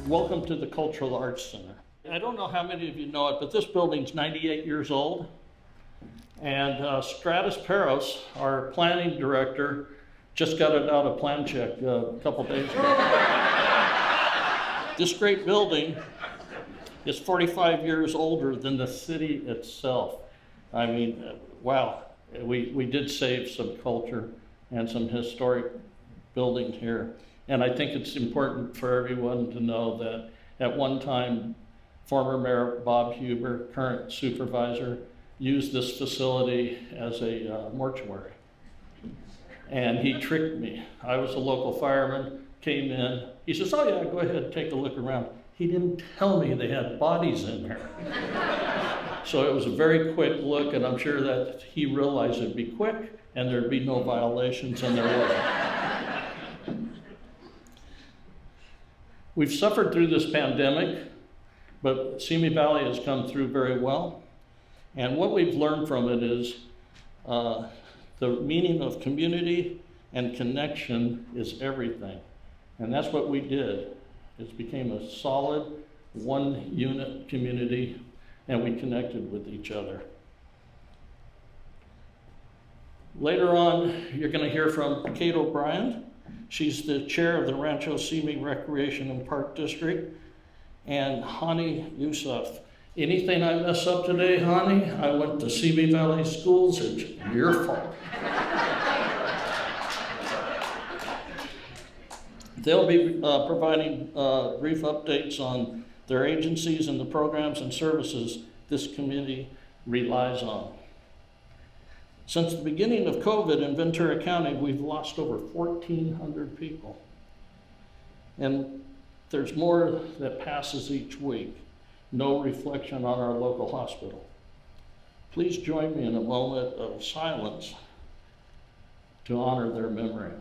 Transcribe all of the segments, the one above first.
Welcome to the Cultural Arts Center. I don't know how many of you know it, but this building's 98 years old. And Stratus Peros, our planning director, just got it out of plan check a couple days ago. This great building is 45 years older than the city itself. I mean, wow, we did save some culture and some historic buildings here. And I think it's important for everyone to know that at one time, former Mayor Bob Huber, current supervisor, used this facility as a mortuary. And he tricked me. I was a local fireman, came in. He says, oh yeah, go ahead, take a look around. He didn't tell me they had bodies in there. So it was a very quick look, and I'm sure that he realized it'd be quick and there'd be no violations, and there wasn't. We've suffered through this pandemic, but Simi Valley has come through very well. And what we've learned from it is the meaning of community and connection is everything. And that's what we did. It became a solid one unit community, and we connected with each other. Later on, you're going to hear from Kate O'Brien. She's the chair of the Rancho Simi Recreation and Park District. And Hani Youssef. Anything I mess up today, Hani? I went to Simi Valley schools, it's your fault. They'll be providing brief updates on their agencies and the programs and services this community relies on. Since the beginning of COVID in Ventura County, we've lost over 1,400 people. And there's more that passes each week. No reflection on our local hospital. Please join me in a moment of silence to honor their memory.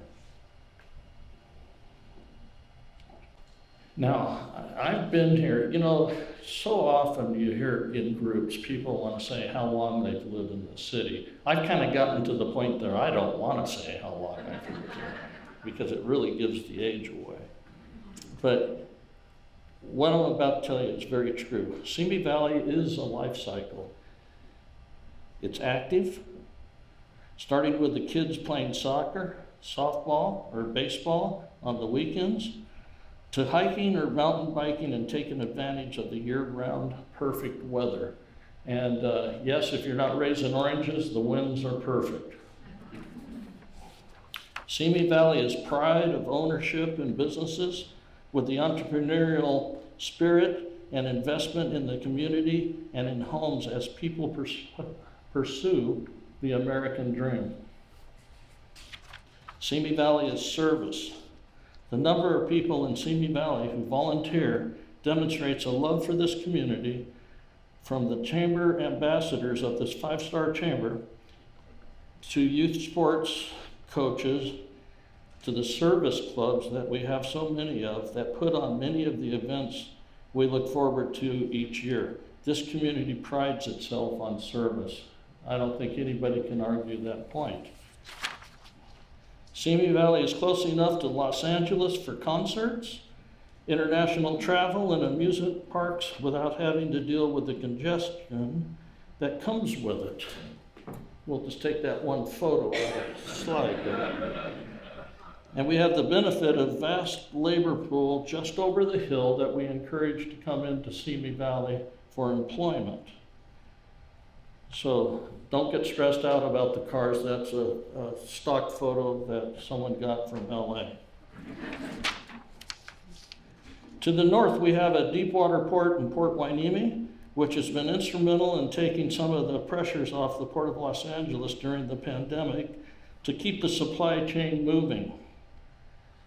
Now, I've been here, you know, so often you hear in groups, people want to say how long they've lived in the city. I've kind of gotten to the point there I don't want to say how long I've lived here because it really gives the age away. But what I'm about to tell you is very true. Simi Valley is a life cycle. It's active, starting with the kids playing soccer, softball, or baseball on the weekends, to hiking or mountain biking and taking advantage of the year-round perfect weather. And yes, if you're not raising oranges, the winds are perfect. Simi Valley is pride of ownership in businesses with the entrepreneurial spirit and investment in the community and in homes as people pursue the American dream. Simi Valley is service. The number of people in Simi Valley who volunteer demonstrates a love for this community, from the chamber ambassadors of this 5-star chamber to youth sports coaches to the service clubs that we have so many of that put on many of the events we look forward to each year. This community prides itself on service. I don't think anybody can argue that point. Simi Valley is close enough to Los Angeles for concerts, international travel, and amusement parks without having to deal with the congestion that comes with it. We'll just take that one photo of the slide there. And we have the benefit of vast labor pool just over the hill that we encourage to come into Simi Valley for employment. So don't get stressed out about the cars. That's a stock photo that someone got from LA. To the north, we have a deepwater port in Port Hueneme, which has been instrumental in taking some of the pressures off the Port of Los Angeles during the pandemic to keep the supply chain moving.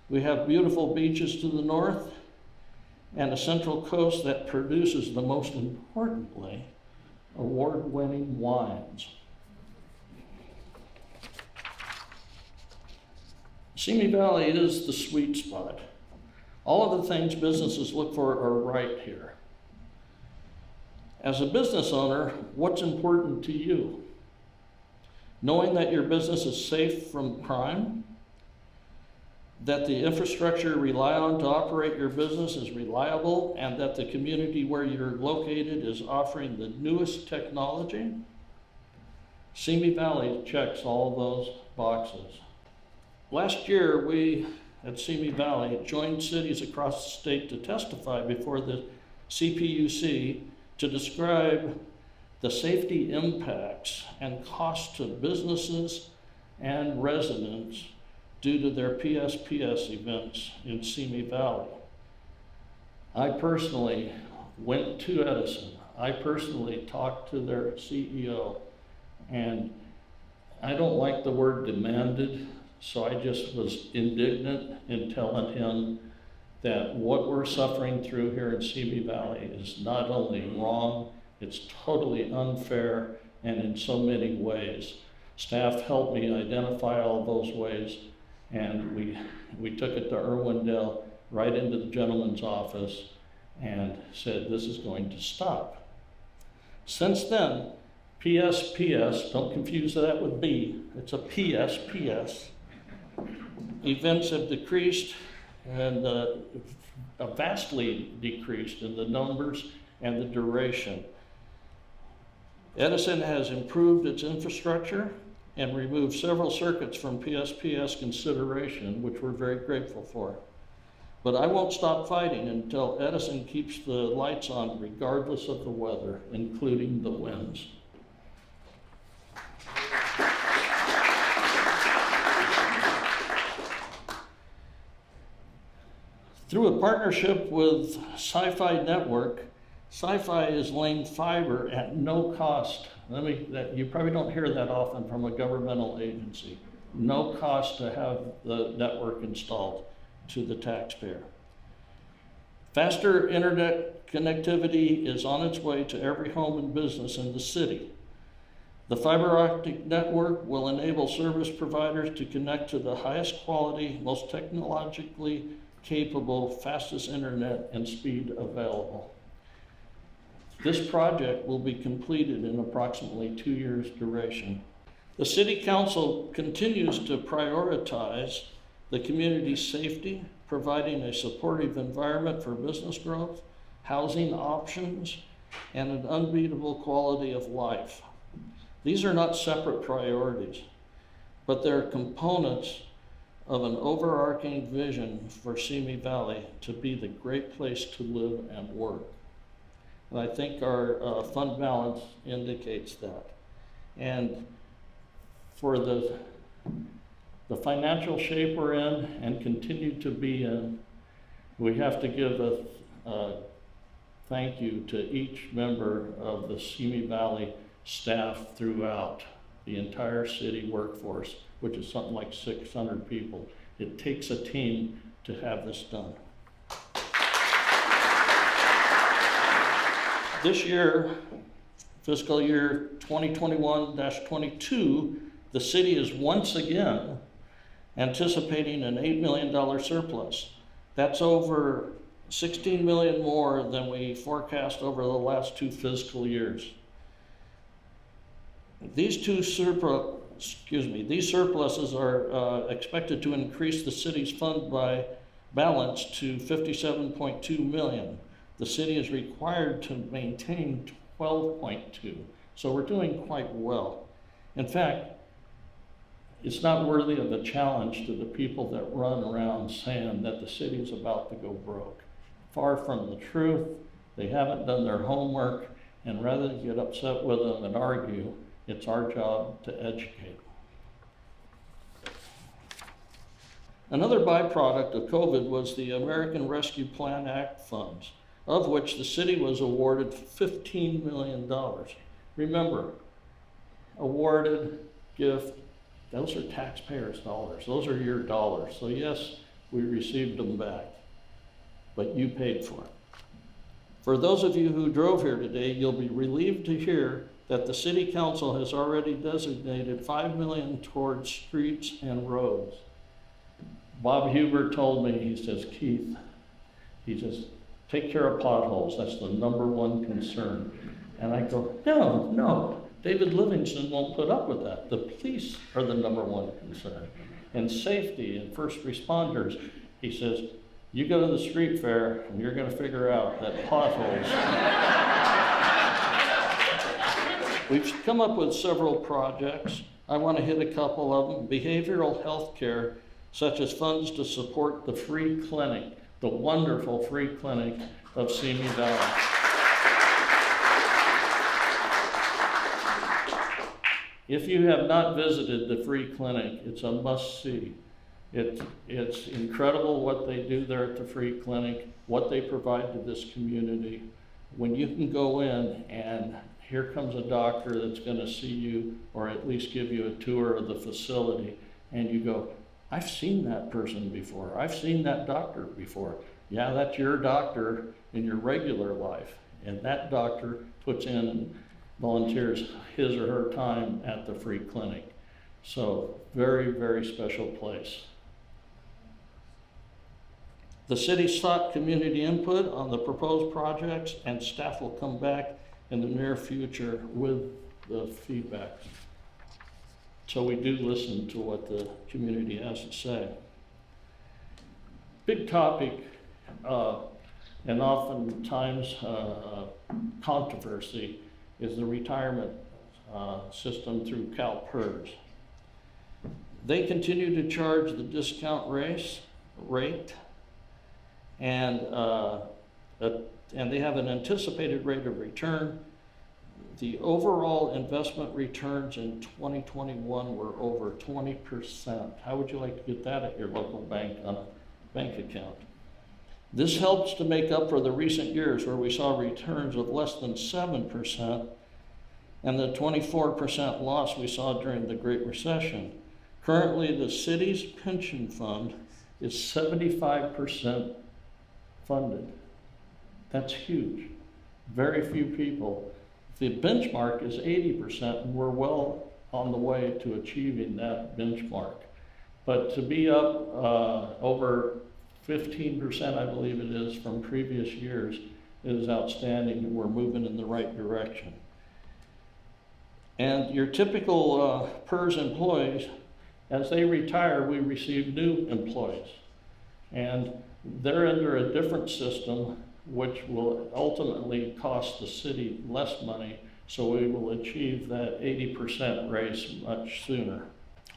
We have beautiful beaches to the north and a central coast that produces, the most importantly, award-winning wines. Simi Valley is the sweet spot. All of the things businesses look for are right here. As a business owner, what's important to you? Knowing that your business is safe from crime, that the infrastructure you rely on to operate your business is reliable, and that the community where you're located is offering the newest technology. Simi Valley checks all those boxes. Last year, we at Simi Valley joined cities across the state to testify before the CPUC to describe the safety impacts and costs to businesses and residents due to their PSPS events in Simi Valley. I personally went to Edison. I personally talked to their CEO, and I don't like the word demanded, so I just was indignant in telling him that what we're suffering through here in Simi Valley is not only wrong, it's totally unfair, and in so many ways. Staff helped me identify all those ways, and we took it to Irwindale, right into the gentleman's office, and said, this is going to stop. Since then, PSPS, don't confuse that with B, it's a PSPS. Events have decreased and vastly decreased in the numbers and the duration. Edison has improved its infrastructure and removed several circuits from PSPS consideration, which we're very grateful for. But I won't stop fighting until Edison keeps the lights on regardless of the weather, including the winds. Through a partnership with Sci-Fi Network, Sci-Fi is laying fiber at no cost. You probably don't hear that often from a governmental agency. No cost to have the network installed to the taxpayer. Faster internet connectivity is on its way to every home and business in the city. The fiber optic network will enable service providers to connect to the highest quality, most technologically capable, fastest internet and speed available. This project will be completed in approximately 2 years' duration. The City Council continues to prioritize the community's safety, providing a supportive environment for business growth, housing options, and an unbeatable quality of life. These are not separate priorities, but they're components of an overarching vision for Simi Valley to be the great place to live and work. And I think our fund balance indicates that. And for the financial shape we're in and continue to be in, we have to give a thank you to each member of the Simi Valley staff throughout the entire city workforce, which is something like 600 people. It takes a team to have this done. This year, fiscal year 2021-22, the city is once again anticipating an $8 million surplus. That's over 16 million more than we forecast over the last 2 fiscal years. These surpluses are expected to increase the city's fund by balance to 57.2 million. The city is required to maintain 12.2, so we're doing quite well. In fact, it's not worthy of a challenge to the people that run around saying that the city is about to go broke. Far from the truth. They haven't done their homework, and rather than get upset with them and argue, it's our job to educate. Another byproduct of COVID was the American Rescue Plan Act funds, of which the city was awarded $15 million. Remember, awarded, gift, those are taxpayers' dollars. Those are your dollars. So yes, we received them back, but you paid for it. For those of you who drove here today, you'll be relieved to hear that the City Council has already designated $5 million towards streets and roads. Bob Huber told me, he says, Keith, he says, take care of potholes. That's the #1 concern. And I go, no, David Livingstone won't put up with that. The police are the #1 concern. and safety and first responders. He says, you go to the street fair and you're gonna figure out that potholes. We've come up with several projects. I want to hit a couple of them. Behavioral health care, such as funds to support the free clinic, the wonderful free clinic of Simi Valley. If you have not visited the free clinic, it's a must-see. It's incredible what they do there at the free clinic, what they provide to this community. When you can go in and here comes a doctor that's going to see you, or at least give you a tour of the facility, and you go, I've seen that person before. I've seen that doctor before. Yeah, that's your doctor in your regular life. And that doctor puts in and volunteers his or her time at the free clinic. So very, very special place. The city sought community input on the proposed projects, and staff will come back in the near future with the feedback. So we do listen to what the community has to say. Big topic, and oftentimes controversy, is the retirement system through CalPERS. They continue to charge the discount rate, and they have an anticipated rate of return. The overall investment returns in 2021 were over 20%. How would you like to get that at your local bank on a bank account? This helps to make up for the recent years where we saw returns of less than 7% and the 24% loss we saw during the Great Recession. Currently, the city's pension fund is 75% funded. That's huge. Very few people. The benchmark is 80%, and we're well on the way to achieving that benchmark. But to be up over 15%, I believe it is, from previous years is outstanding, and we're moving in the right direction. And your typical PERS employees, as they retire, we receive new employees. And they're under a different system, which will ultimately cost the city less money, so we will achieve that 80% raise much sooner.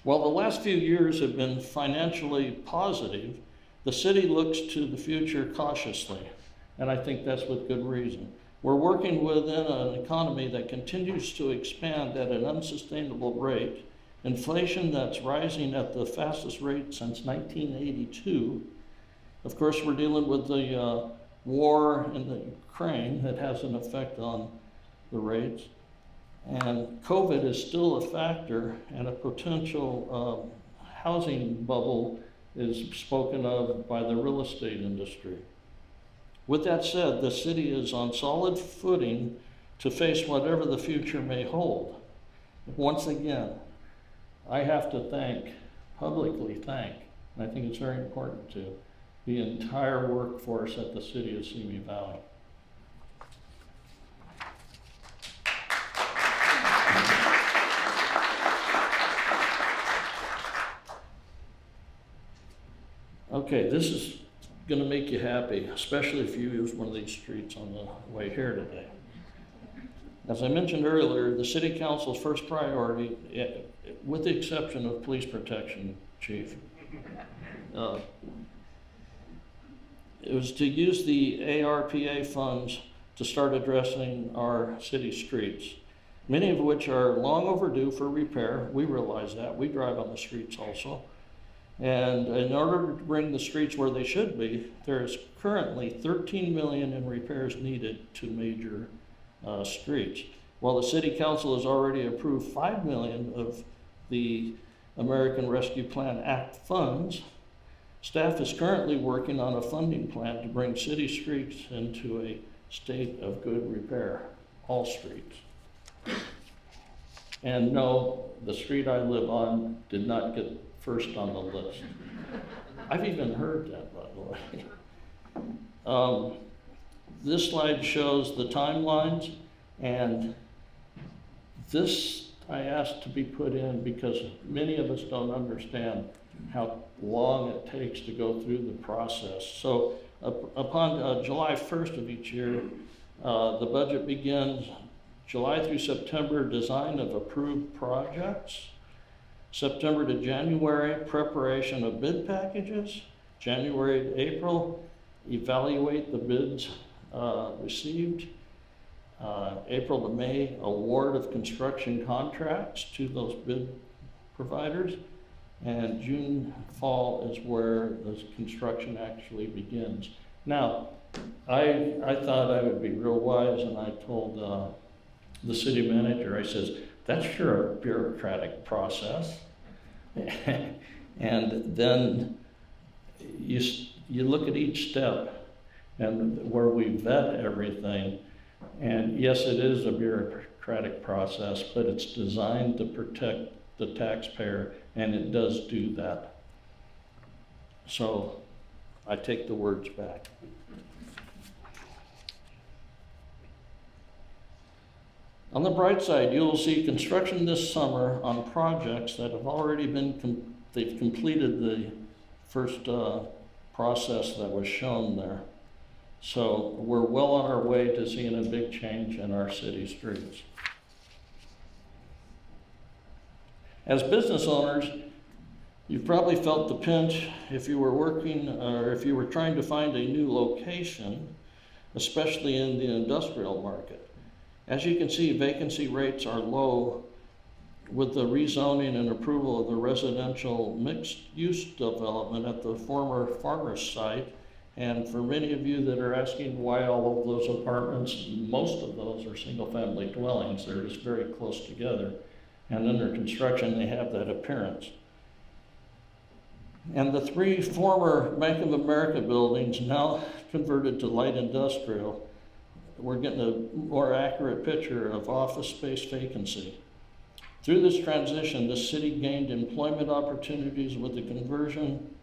While the last few years have been financially positive, the city looks to the future cautiously, and I think that's with good reason. We're working within an economy that continues to expand at an unsustainable rate, inflation that's rising at the fastest rate since 1982. Of course, we're dealing with the war in the Ukraine that has an effect on the rates. And COVID is still a factor, and a potential housing bubble is spoken of by the real estate industry. With that said, the city is on solid footing to face whatever the future may hold. Once again, I have to publicly thank, and I think it's very important to, the entire workforce at the city of Simi Valley. Okay, this is going to make you happy, especially if you use one of these streets on the way here today. As I mentioned earlier, the City Council's first priority, with the exception of police protection, Chief, it was to use the ARPA funds to start addressing our city streets, many of which are long overdue for repair. We realize that. We drive on the streets also. And in order to bring the streets where they should be, there is currently $13 million in repairs needed to major streets. While the City Council has already approved $5 million of the American Rescue Plan Act funds, staff is currently working on a funding plan to bring city streets into a state of good repair, all streets. And no, the street I live on did not get first on the list. I've even heard that, by the way. This slide shows the timelines, and this I asked to be put in because many of us don't understand how long it takes to go through the process. So upon July 1st of each year, the budget begins. July through September, design of approved projects. September to January, preparation of bid packages. January to April, evaluate the bids received. April to May, award of construction contracts to those bid providers. And June, fall is where the construction actually begins. Now, I thought I would be real wise, and I told the city manager, I says, that's sure a bureaucratic process. And then you look at each step and where we vet everything, and yes, it is a bureaucratic process, but it's designed to protect the taxpayer, and it does do that. So I take the words back. On the bright side, you'll see construction this summer on projects that have already been, they've completed the first process that was shown there. So we're well on our way to seeing a big change in our city streets. As business owners, you've probably felt the pinch if you were working or if you were trying to find a new location, especially in the industrial market. As you can see, vacancy rates are low with the rezoning and approval of the residential mixed-use development at the former farmer's site. And for many of you that are asking why all of those apartments, most of those are single-family dwellings. They're just very close together. And under construction, they have that appearance. And the 3 former Bank of America buildings, now converted to light industrial, we're getting a more accurate picture of office space vacancy. Through this transition, the city gained employment opportunities with the conversion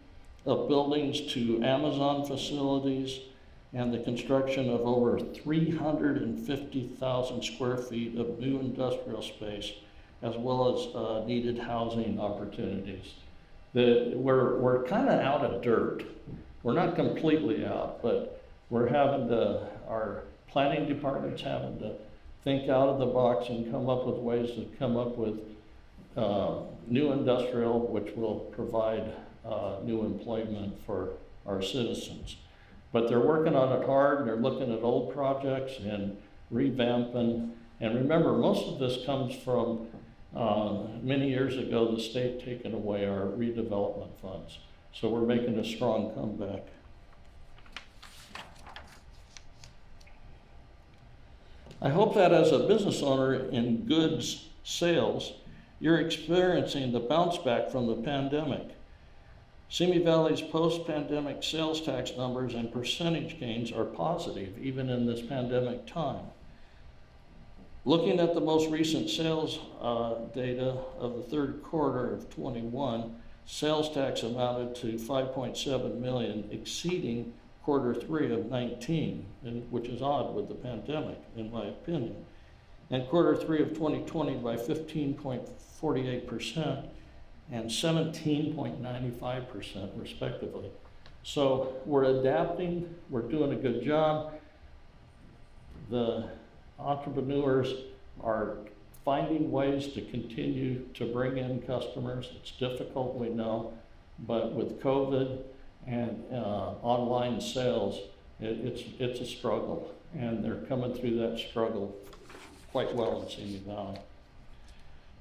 of buildings to Amazon facilities and the construction of over 350,000 square feet of new industrial space, as well as needed housing opportunities. We're kind of out of dirt. We're not completely out, but we're having to, our planning department's having to think out of the box and come up with ways to come up with new industrial, which will provide new employment for our citizens. But they're working on it hard, and they're looking at old projects and revamping. And remember, most of this comes from many years ago, the state taking away our redevelopment funds. So we're making a strong comeback. I hope that as a business owner in goods sales, you're experiencing the bounce back from the pandemic. Simi Valley's post-pandemic sales tax numbers and percentage gains are positive, even in this pandemic time. Looking at the most recent sales data of the third quarter of 21, sales tax amounted to 5.7 million, exceeding quarter 3 of 19, which is odd with the pandemic, in my opinion. And quarter 3 of 2020 by 15.48% and 17.95% respectively. So we're adapting, we're doing a good job. The entrepreneurs are finding ways to continue to bring in customers. It's difficult, we know, but with COVID and online sales, it's a struggle, and they're coming through that struggle quite well in Simi Valley.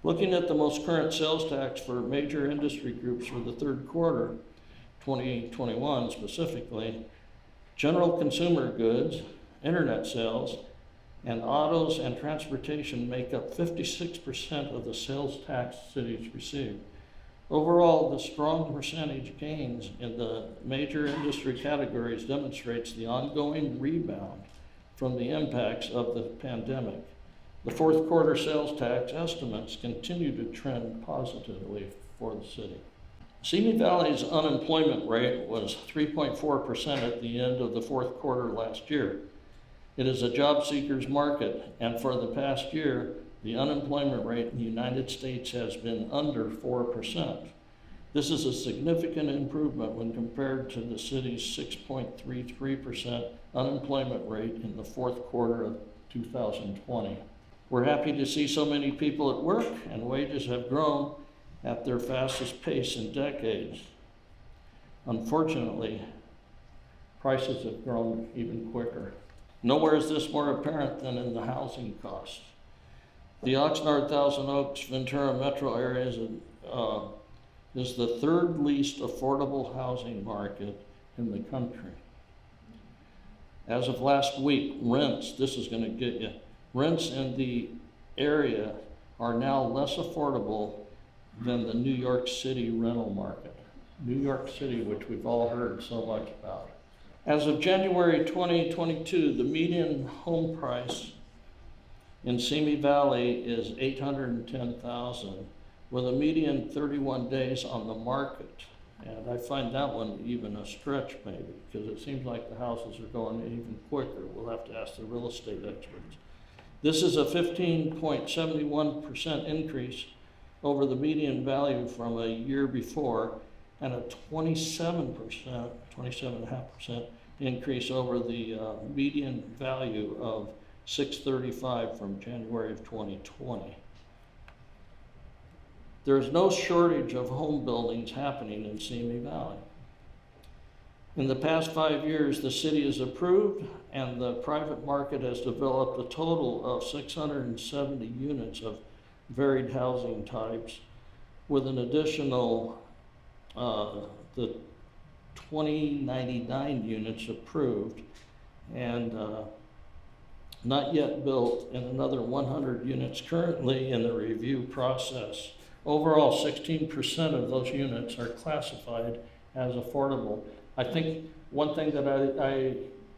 Looking at the most current sales tax for major industry groups for the third quarter, 2021 specifically, general consumer goods, internet sales, and autos and transportation make up 56% of the sales tax cities receive. Overall, the strong percentage gains in the major industry categories demonstrates the ongoing rebound from the impacts of the pandemic. The fourth quarter sales tax estimates continue to trend positively for the city. Simi Valley's unemployment rate was 3.4% at the end of the fourth quarter last year. It is a job seekers market, and for the past year, the unemployment rate in the United States has been under 4%. This is a significant improvement when compared to the city's 6.33% unemployment rate in the fourth quarter of 2020. We're happy to see so many people at work, and wages have grown at their fastest pace in decades. Unfortunately, prices have grown even quicker. Nowhere is this more apparent than in the housing costs. The Oxnard, Thousand Oaks, Ventura metro area is the third least affordable housing market in the country. As of last week, rents, this is going to get you, rents in the area are now less affordable than the New York City rental market. New York City, which we've all heard so much about. As of January 2022, the median home price in Simi Valley is $810,000, with a median 31 days on the market. And I find that one even a stretch maybe, because it seems like the houses are going even quicker. We'll have to ask the real estate experts. This is a 15.71% increase over the median value from a year before, and a 27.5% increase over the median value of $635 from January of 2020. There is no shortage of home buildings happening in Simi Valley. In the past 5 years, the city has approved and the private market has developed a total of 670 units of varied housing types, with an additional the 2099 units approved and not yet built, and another 100 units currently in the review process. Overall, 16% of those units are classified as affordable. I think one thing that I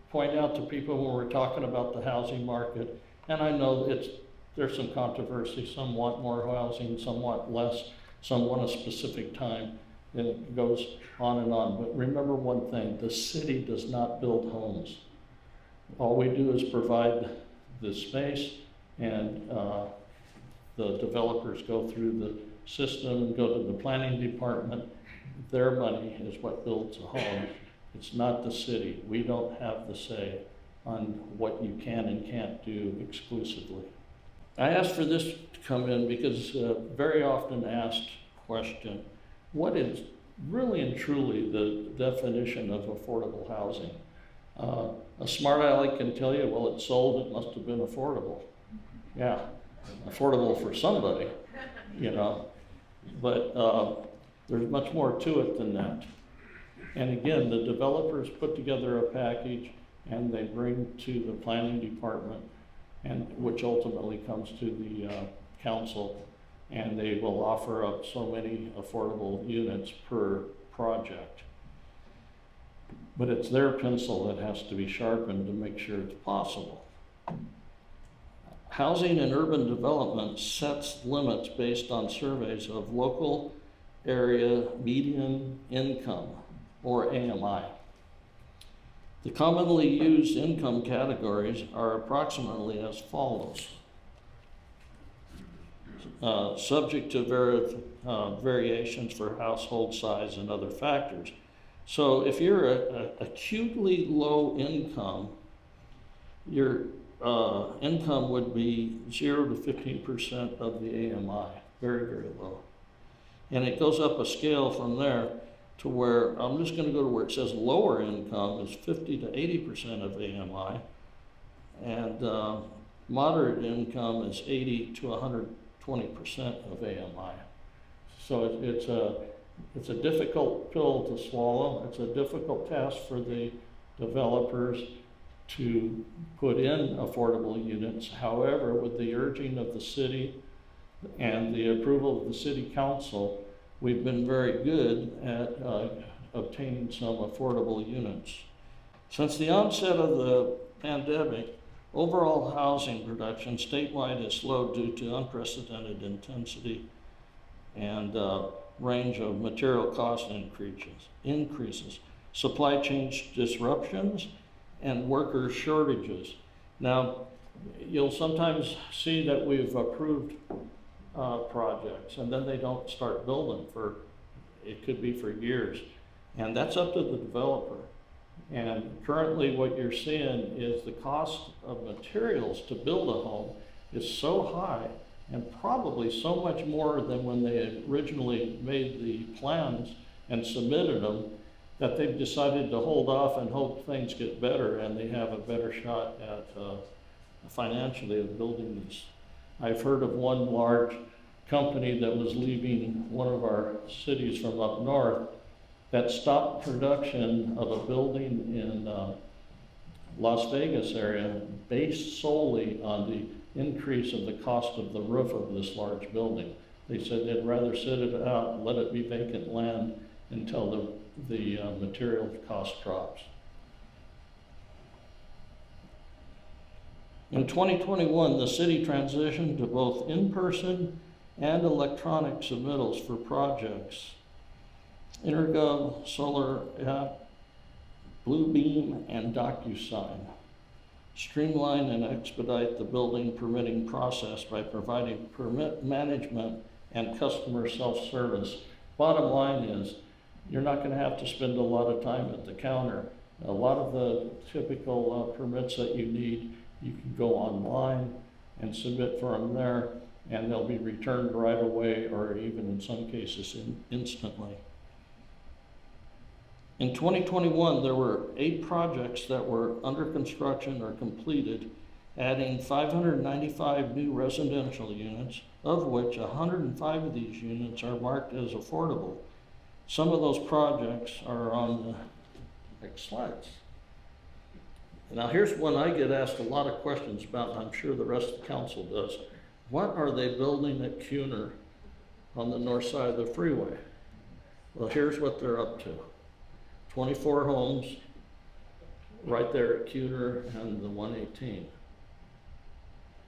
point out to people when we're talking about the housing market, and I know there's some controversy, some want more housing, some want less, some want a specific time, and it goes on and on. But remember one thing, the city does not build homes. All we do is provide the space, and the developers go through the system, go to the planning department. Their money is what builds a home. It's not the city. We don't have the say on what you can and can't do exclusively. I asked for this to come in because very often asked question, what is really and truly the definition of affordable housing? A smart aleck can tell you, well, it's sold, it must have been affordable. Yeah, affordable for somebody, you know, but there's much more to it than that. And again, the developers put together a package and they bring to the planning department, and which ultimately comes to the council, and they will offer up so many affordable units per project. But it's their pencil that has to be sharpened to make sure it's possible. Housing and urban development sets limits based on surveys of local area median income, or AMI. The commonly used income categories are approximately as follows. Subject to variations for household size and other factors. So if you're acutely low income, your income would be 0 to 15% of the AMI, very, very low. And it goes up a scale from there to where, I'm just going to go to where it says lower income is 50 to 80% of AMI, and moderate income is 80 to 120% of AMI. So it's a difficult pill to swallow. It's a difficult task for the developers to put in affordable units. However, with the urging of the city and the approval of the city council, we've been very good at obtaining some affordable units. Since the onset of the pandemic, overall housing production statewide has slowed due to unprecedented intensity and range of material cost increases, supply chain disruptions, and worker shortages. Now, you'll sometimes see that we've approved projects and then they don't start building for it could be for years. And that's up to the developer. And currently what you're seeing is the cost of materials to build a home is so high, and probably so much more than when they originally made the plans and submitted them, that they've decided to hold off and hope things get better and they have a better shot at financially of building these. I've heard of one large company that was leaving one of our cities from up north that stopped production of a building in Las Vegas area based solely on the increase of the cost of the roof of this large building. They said they'd rather sit it out and let it be vacant land until the material cost drops. In 2021, the city transitioned to both in-person and electronic submittals for projects. Intergov, Solar App, Bluebeam, and DocuSign streamline and expedite the building permitting process by providing permit management and customer self-service. Bottom line is, you're not going to have to spend a lot of time at the counter. A lot of the typical permits that you need, you can go online and submit for them there, and they'll be returned right away, or even in some cases instantly. In 2021, there were 8 projects that were under construction or completed, adding 595 new residential units, of which 105 of these units are marked as affordable. Some of those projects are on the next slides. Now here's one I get asked a lot of questions about, and I'm sure the rest of the council does. What are they building at Cuner on the north side of the freeway? Well, here's what they're up to. 24 homes right there at Cuner and the 118.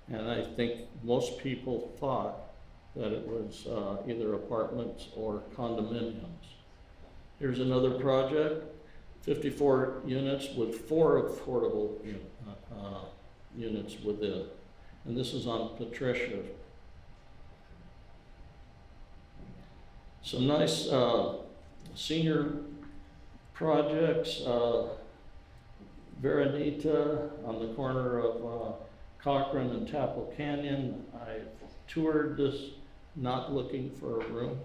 And I think most people thought that it was either apartments or condominiums. Here's another project, 54 units with 4 affordable units within. And this is on Patricia. Some nice senior projects, Veronita on the corner of Cochrane and Tapple Canyon. I toured this not looking for a room.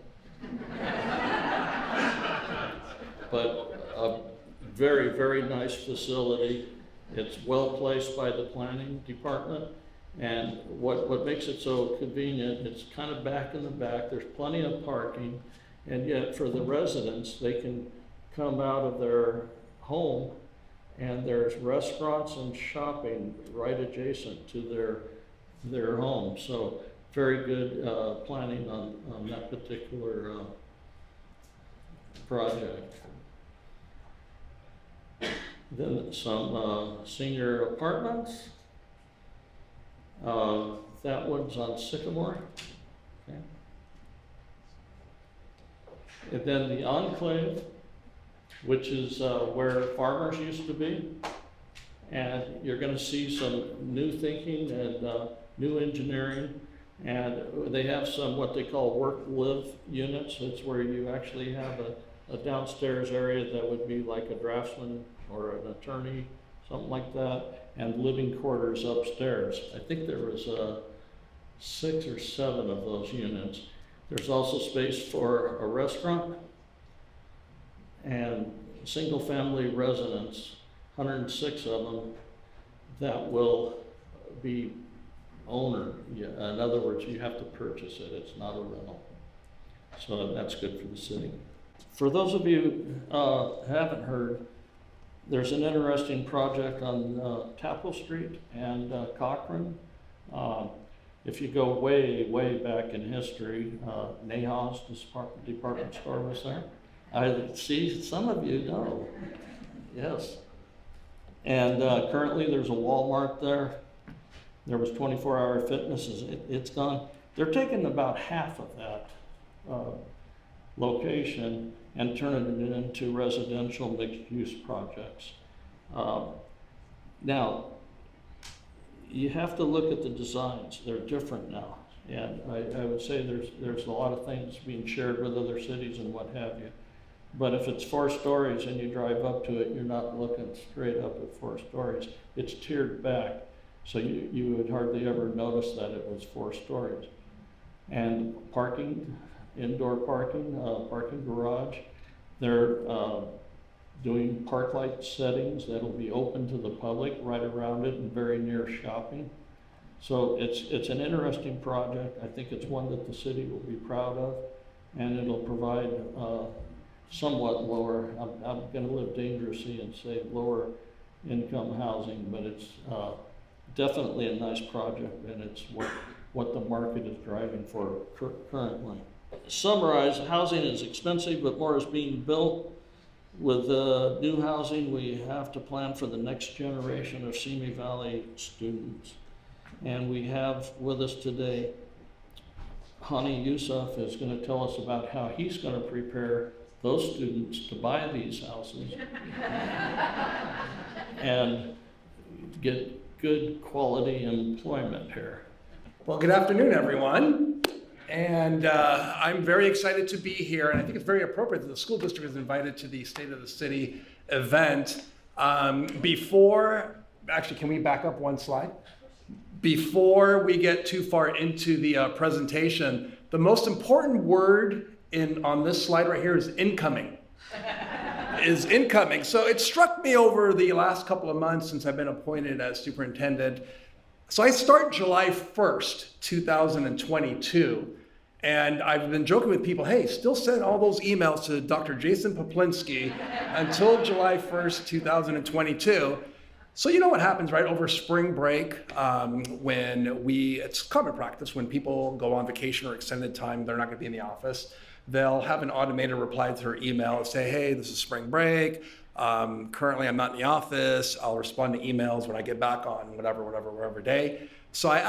But a very, very nice facility. It's well placed by the planning department. And what makes it so convenient, it's kind of back in the back. There's plenty of parking. And yet for the residents, they can come out of their home and there's restaurants and shopping right adjacent to their home. So very good planning on that particular project. Then some senior apartments. That one's on Sycamore. Okay. And then the Enclave, which is where Farmers used to be. And you're going to see some new thinking and new engineering. And they have some what they call work-live units. It's where you actually have a downstairs area that would be like a draftsman or an attorney, something like that, and living quarters upstairs. I think there was 6 or 7 of those units. There's also space for a restaurant and single-family residents, 106 of them, that will be owner. In other words, you have to purchase it. It's not a rental. So that's good for the city. For those of you who haven't heard, there's an interesting project on Tapple Street and Cochrane. If you go way, way back in history, Nahas department store was there. I see some of you know. Yes. And currently there's a Walmart there. There was 24-hour fitness. It's gone. They're taking about half of that location and turning it into residential mixed-use projects. Now, you have to look at the designs. They're different now. And I would say there's a lot of things being shared with other cities and what have you. But if it's 4 stories and you drive up to it, you're not looking straight up at 4 stories. It's tiered back, so you would hardly ever notice that it was 4 stories. And parking, indoor parking, parking garage, they're doing park light settings that'll be open to the public right around it and very near shopping. So it's an interesting project. I think it's one that the city will be proud of, and it'll provide somewhat lower, I'm gonna live dangerously and say lower income housing, but it's definitely a nice project, and it's what the market is driving for currently. Summarize, housing is expensive, but more is being built. With new housing, we have to plan for the next generation of Simi Valley students. And we have with us today, Hani Youssef is going to tell us about how he's going to prepare those students to buy these houses and get good quality employment here. Well, good afternoon, everyone. And I'm very excited to be here, and I think it's very appropriate that the school district is invited to the State of the City event. Actually, can we back up one slide? Before we get too far into the presentation, the most important word on this slide right here is incoming. So it struck me over the last couple of months since I've been appointed as superintendent. So I start July 1st, 2022. And I've been joking with people, hey, still send all those emails to Dr. Jason Poplinski until July 1st, 2022. So you know what happens, right? Over spring break, it's common practice when people go on vacation or extended time, they're not gonna be in the office. They'll have an automated reply to their email and say, hey, this is spring break. Currently I'm not in the office. I'll respond to emails when I get back on whatever day. So I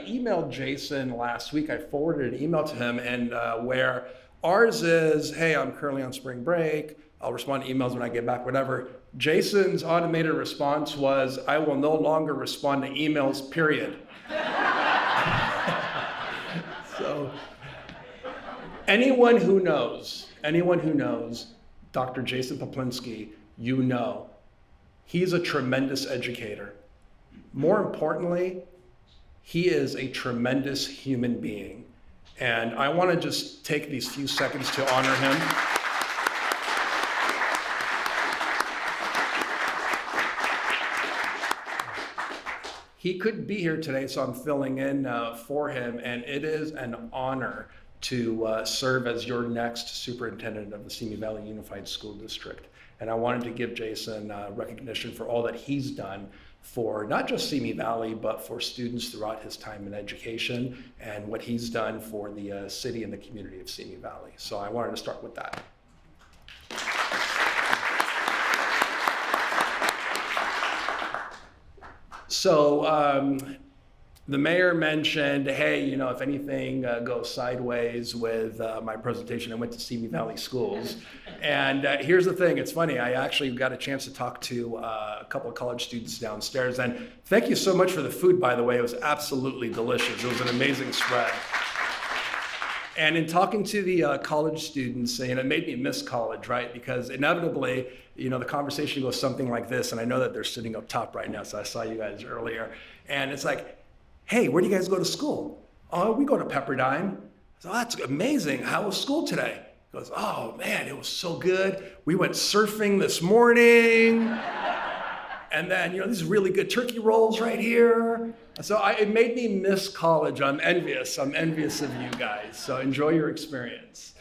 emailed Jason last week. I forwarded an email to him, and where ours is, hey, I'm currently on spring break. I'll respond to emails when I get back, whatever. Jason's automated response was, I will no longer respond to emails, period. So anyone who knows Dr. Jason Poplinski, you know, he's a tremendous educator. More importantly, he is a tremendous human being. And I want to just take these few seconds to honor him. He couldn't be here today, so I'm filling in for him, and it is an honor to serve as your next superintendent of the Simi Valley Unified School District. And I wanted to give Jason recognition for all that he's done for not just Simi Valley, but for students throughout his time in education, and what he's done for the city and the community of Simi Valley. So I wanted to start with that. So the mayor mentioned, hey, you know, if anything goes sideways with my presentation, I went to Simi Valley Schools. And here's the thing, it's funny, I actually got a chance to talk to a couple of college students downstairs. And thank you so much for the food, by the way. It was absolutely delicious. It was an amazing spread. And in talking to the college students, you know, it made me miss college, right? Because inevitably, you know, the conversation goes something like this, and I know that they're sitting up top right now, so I saw you guys earlier. And it's like, hey, where do you guys go to school? Oh, we go to Pepperdine. So that's amazing. How was school today? He goes, oh man, it was so good. We went surfing this morning. And then, you know, these really good turkey rolls right here. So it made me miss college. I'm envious of you guys. So enjoy your experience.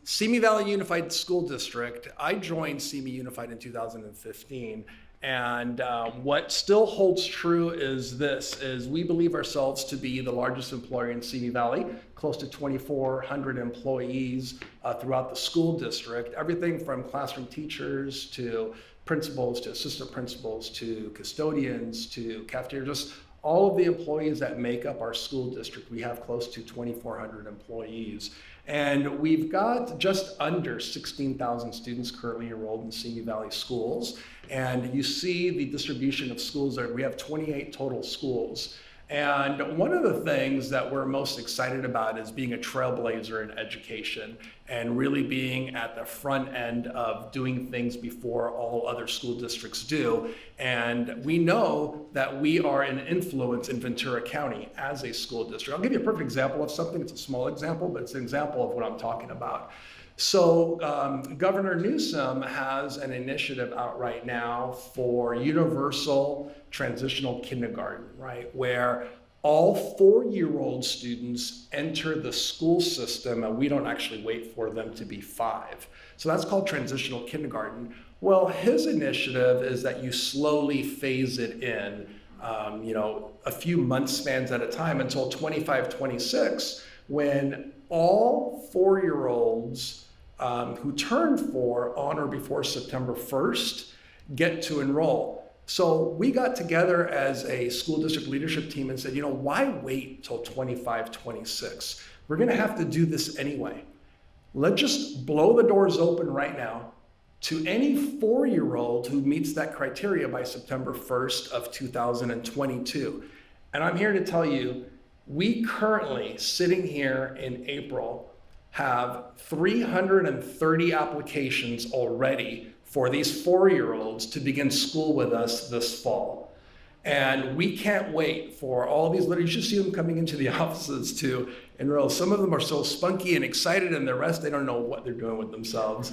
Simi Valley Unified School District, I joined Simi Unified in 2015. And what still holds true is we believe ourselves to be the largest employer in Simi Valley, close to 2,400 employees throughout the school district, everything from classroom teachers to principals to assistant principals to custodians to cafeteria, just all of the employees that make up our school district. We have close to 2,400 employees. And we've got just under 16,000 students currently enrolled in Simi Valley schools. And you see the distribution of schools there. We have 28 total schools. And one of the things that we're most excited about is being a trailblazer in education and really being at the front end of doing things before all other school districts do. And we know that we are an influence in Ventura County as a school district. I'll give you a perfect example of something. It's a small example, but it's an example of what I'm talking about. So Governor Newsom has an initiative out right now for universal transitional kindergarten, right? Where all 4-year-old students enter the school system and we don't actually wait for them to be 5. So that's called transitional kindergarten. Well, his initiative is that you slowly phase it in, a few month spans at a time until 25, 26, when all 4-year-olds who turn 4 on or before September 1st get to enroll. So we got together as a school district leadership team and said, why wait till 25, 26? We're gonna have to do this anyway. Let's just blow the doors open right now to any 4-year-old who meets that criteria by September 1st of 2022. And I'm here to tell you, we currently, sitting here in April, have 330 applications already for these 4-year-olds to begin school with us this fall. And we can't wait for all these little, you should see them coming into the offices to enroll. Some of them are so spunky and excited, and the rest, they don't know what they're doing with themselves.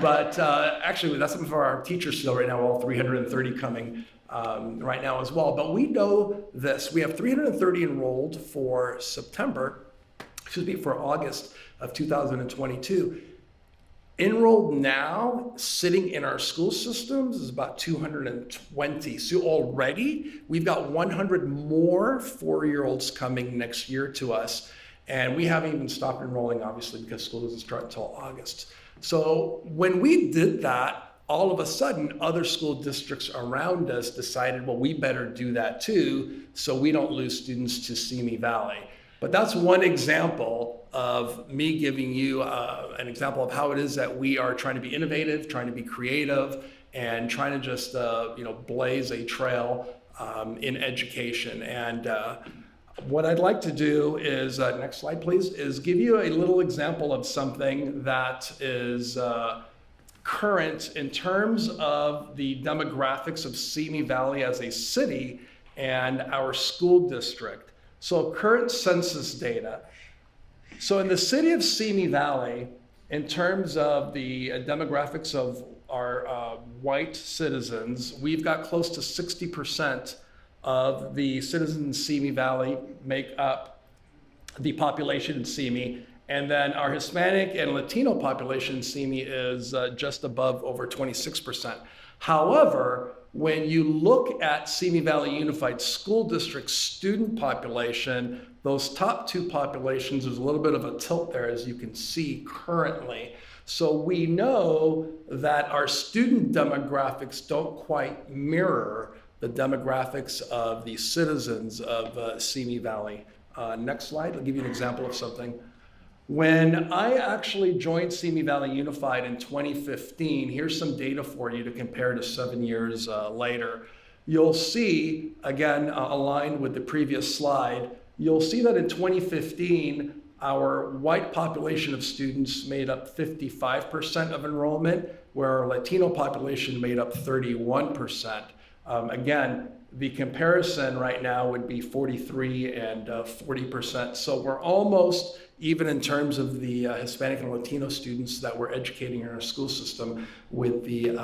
But actually, that's something for our teachers still right now, all 330 coming right now as well. But we know this, we have 330 enrolled for for August of 2022. Enrolled now, sitting in our school systems, is about 220. So already, we've got 100 more 4-year-olds coming next year to us. And we haven't even stopped enrolling, obviously, because school doesn't start until August. So when we did that, all of a sudden, other school districts around us decided, well, we better do that too, so we don't lose students to Simi Valley. But that's one example of me giving you an example of how it is that we are trying to be innovative, trying to be creative, and trying to just blaze a trail in education. And what I'd like to do is, next slide please, is give you a little example of something that is current in terms of the demographics of Simi Valley as a city and our school district. So current census data. So in the city of Simi Valley, in terms of the demographics of our white citizens, we've got close to 60% of the citizens in Simi Valley make up the population in Simi. And then our Hispanic and Latino population in Simi is just above over 26%. However, when you look at Simi Valley Unified School District student population, those top 2 populations, there's a little bit of a tilt there, as you can see currently. So we know that our student demographics don't quite mirror the demographics of the citizens of Simi Valley. Next slide, I'll give you an example of something. When I actually joined Simi Valley Unified in 2015, here's some data for you to compare to 7 years later. You'll see, again, aligned with the previous slide, you'll see that in 2015, our white population of students made up 55% of enrollment, where our Latino population made up 31%. Again, the comparison right now would be 43 and 40%. So we're almost even in terms of the Hispanic and Latino students that we're educating in our school system with the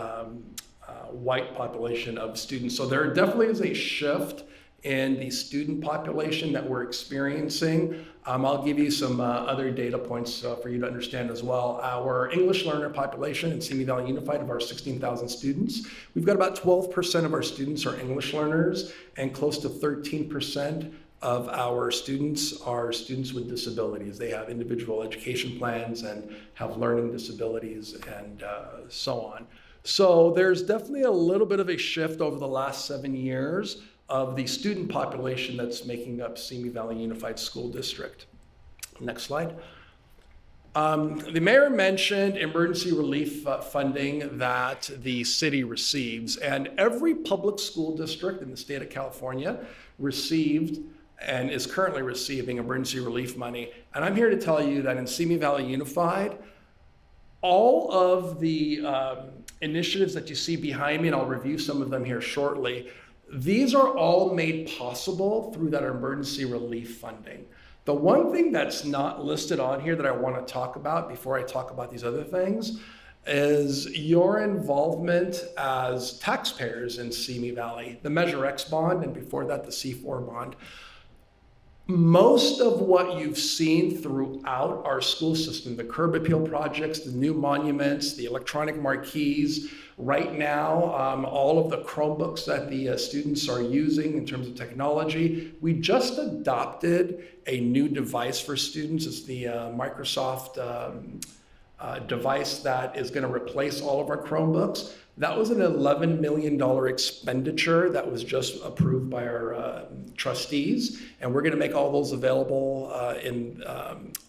white population of students. So there definitely is a shift in the student population that we're experiencing. I'll give you some other data points for you to understand as well. Our English learner population in Simi Valley Unified, of our 16,000 students, we've got about 12% of our students are English learners, and close to 13% of our students are students with disabilities. They have individual education plans and have learning disabilities and so on. So there's definitely a little bit of a shift over the last 7 years of the student population that's making up Simi Valley Unified School District. Next slide. The mayor mentioned emergency relief funding that the city receives, and every public school district in the state of California received and is currently receiving emergency relief money. And I'm here to tell you that in Simi Valley Unified, all of the initiatives that you see behind me, and I'll review some of them here shortly, these are all made possible through that emergency relief funding. The one thing that's not listed on here that I want to talk about before I talk about these other things is your involvement as taxpayers in Simi Valley, the Measure X bond, and before that, the C4 bond. Most of what you've seen throughout our school system, the curb appeal projects, the new monuments, the electronic marquees, right now, all of the Chromebooks that the students are using in terms of technology, we just adopted a new device for students. It's the Microsoft device that is going to replace all of our Chromebooks. That was an $11 million expenditure that was just approved by our trustees, and we're going to make all those available in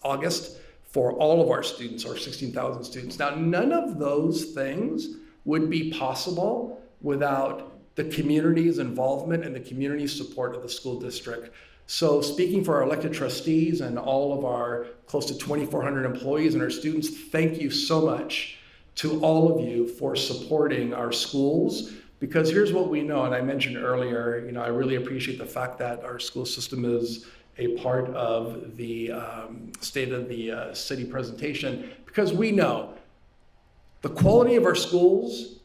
August for all of our students, our 16,000 students. Now, none of those things would be possible without the community's involvement and the community support of the school district. So speaking for our elected trustees and all of our close to 2,400 employees and our students, thank you so much to all of you for supporting our schools, because here's what we know, and I mentioned earlier, I really appreciate the fact that our school system is a part of the State of the City presentation, because we know the quality of our schools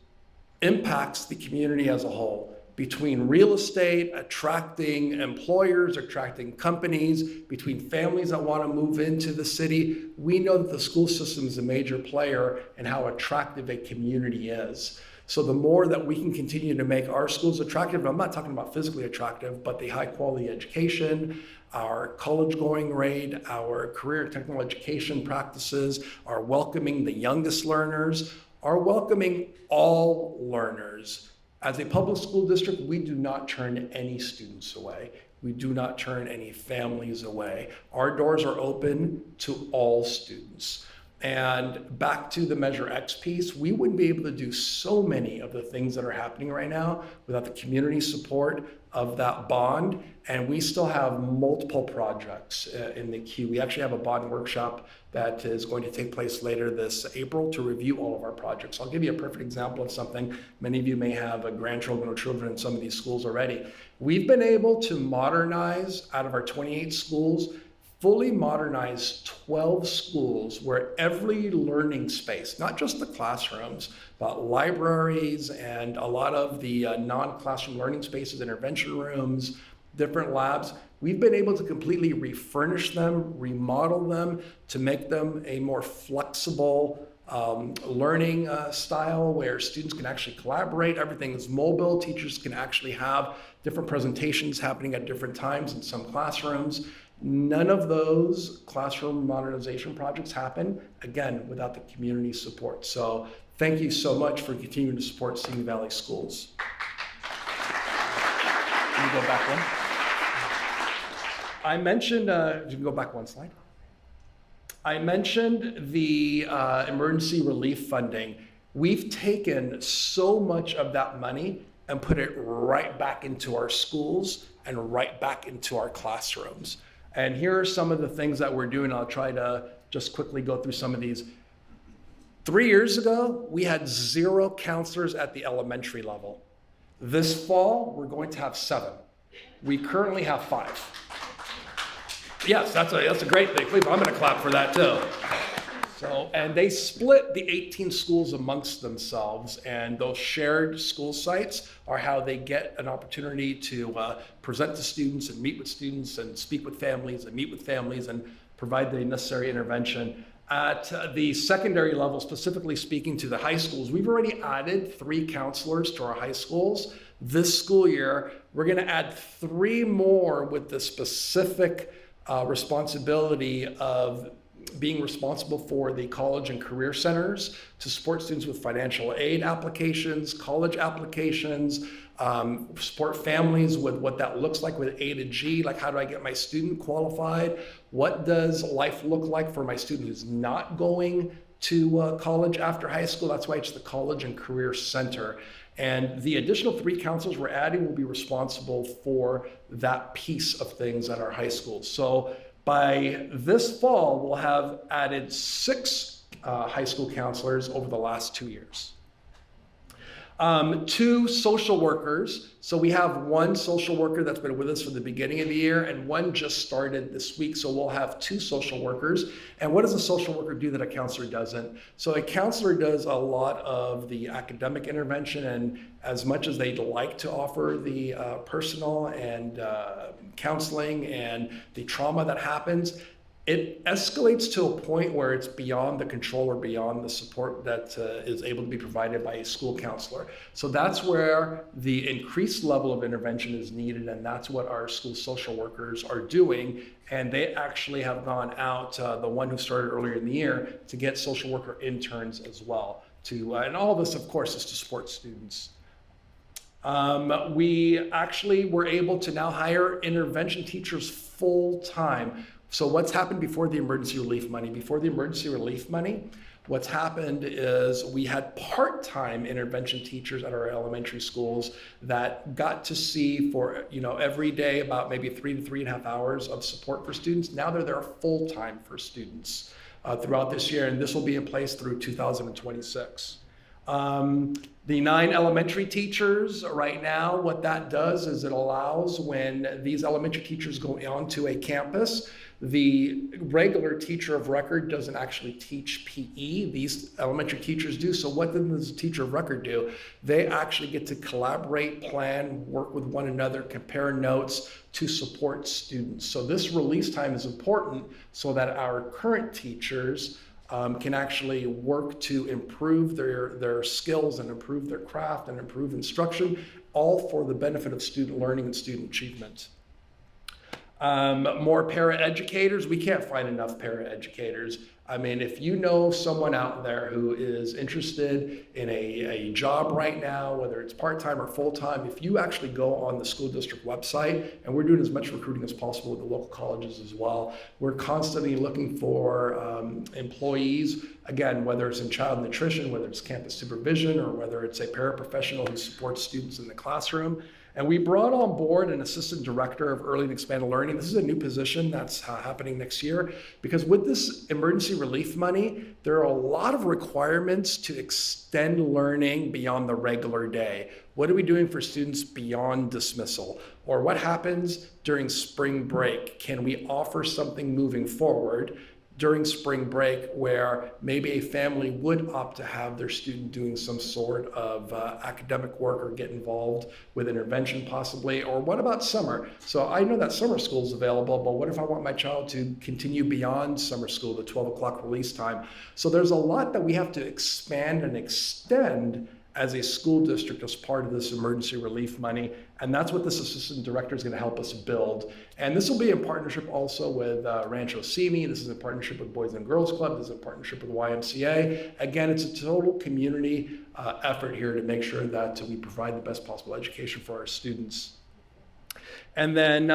impacts the community as a whole. Between real estate, attracting employers, attracting companies, between families that want to move into the city, we know that the school system is a major player in how attractive a community is. So the more that we can continue to make our schools attractive, and I'm not talking about physically attractive, but the high quality education, our college going rate, our career and technical education practices, our welcoming the youngest learners, our welcoming all learners. As a public school district, we do not turn any students away. We do not turn any families away. Our doors are open to all students. And back to the Measure X piece, we wouldn't be able to do so many of the things that are happening right now without the community support of that bond. And we still have multiple projects in the queue. We actually have a bond workshop that is going to take place later this April to review all of our projects. I'll give you a perfect example of something. Many of you may have grandchildren or children in some of these schools already. We've been able to modernize, out of our 28 schools, fully modernize 12 schools where every learning space, not just the classrooms, but libraries and a lot of the non-classroom learning spaces, intervention rooms, different labs, we've been able to completely refurnish them, remodel them to make them a more flexible learning style where students can actually collaborate. Everything is mobile. Teachers can actually have different presentations happening at different times in some classrooms. None of those classroom modernization projects happen, again, without the community support. So thank you so much for continuing to support Simi Valley Schools. Can you go back one? I mentioned, you can go back one slide. I mentioned the emergency relief funding. We've taken so much of that money and put it right back into our schools and right back into our classrooms. And here are some of the things that we're doing. I'll try to just quickly go through some of these. 3 years ago, we had 0 counselors at the elementary level. This fall, we're going to have 7. We currently have 5. Yes, that's a great thing. Please, I'm going to clap for that too. So, and they split the 18 schools amongst themselves, and those shared school sites are how they get an opportunity to present to students and meet with students and speak with families and meet with families and provide the necessary intervention. At the secondary level, specifically speaking to the high schools, we've already added 3 counselors to our high schools. This school year, we're going to add 3 more with the specific responsibility of being responsible for the college and career centers to support students with financial aid applications, college applications, support families with what that looks like with A to G, like how do I get my student qualified? What does life look like for my student who's not going to college after high school? That's why it's the College and Career Center. And the additional 3 counselors we're adding will be responsible for that piece of things at our high school. So by this fall, we'll have added 6 high school counselors over the last 2 years. 2 social workers. So we have 1 social worker that's been with us from the beginning of the year, and 1 just started this week. So we'll have 2 social workers. And what does a social worker do that a counselor doesn't? So a counselor does a lot of the academic intervention, and as much as they'd like to offer the personal and counseling and the trauma that happens, it escalates to a point where it's beyond the control or beyond the support that is able to be provided by a school counselor. So that's where the increased level of intervention is needed, and that's what our school social workers are doing. And they actually have gone out, the one who started earlier in the year, to get social worker interns as well. And all of this, of course, is to support students. We actually were able to now hire intervention teachers full-time. So what's happened before the emergency relief money? Before the emergency relief money, what's happened is we had part-time intervention teachers at our elementary schools that got to see for, every day about maybe 3 to 3.5 hours of support for students. Now they're there full-time for students throughout this year, and this will be in place through 2026. The 9 elementary teachers right now, what that does is it allows when these elementary teachers go onto a campus, the regular teacher of record doesn't actually teach PE. These elementary teachers do. So what does the teacher of record do? They actually get to collaborate, plan, work with one another, compare notes to support students. So this release time is important so that our current teachers can actually work to improve their skills and improve their craft and improve instruction, all for the benefit of student learning and student achievement. More paraeducators. We can't find enough paraeducators. I mean, if you know someone out there who is interested in a job right now, whether it's part-time or full-time, if you actually go on the school district website, and we're doing as much recruiting as possible with the local colleges as well, we're constantly looking for employees, again, whether it's in child nutrition, whether it's campus supervision, or whether it's a paraprofessional who supports students in the classroom. And we brought on board an assistant director of early and expanded learning. This is a new position that's happening next year, because with this emergency relief money, there are a lot of requirements to extend learning beyond the regular day. What are we doing for students beyond dismissal? Or what happens during spring break? Can we offer something moving forward during spring break where maybe a family would opt to have their student doing some sort of academic work or get involved with intervention possibly? Or what about summer? So I know that summer school is available, but what if I want my child to continue beyond summer school, the 12 o'clock release time? So there's a lot that we have to expand and extend as a school district as part of this emergency relief money. And that's what this assistant director is going to help us build. And this will be in partnership also with Rancho Simi. This is in partnership with Boys and Girls Club. This is in partnership with YMCA. Again, it's a total community effort here to make sure that we provide the best possible education for our students. And then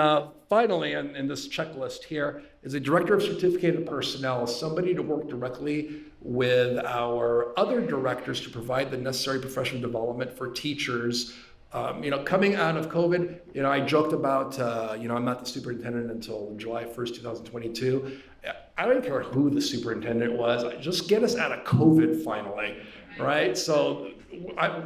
finally, in this checklist here, is a director of certificated personnel, somebody to work directly with our other directors to provide the necessary professional development for teachers. Coming out of COVID, I joked about, I'm not the superintendent until July 1st, 2022. I don't care who the superintendent was. Just get us out of COVID finally, right? So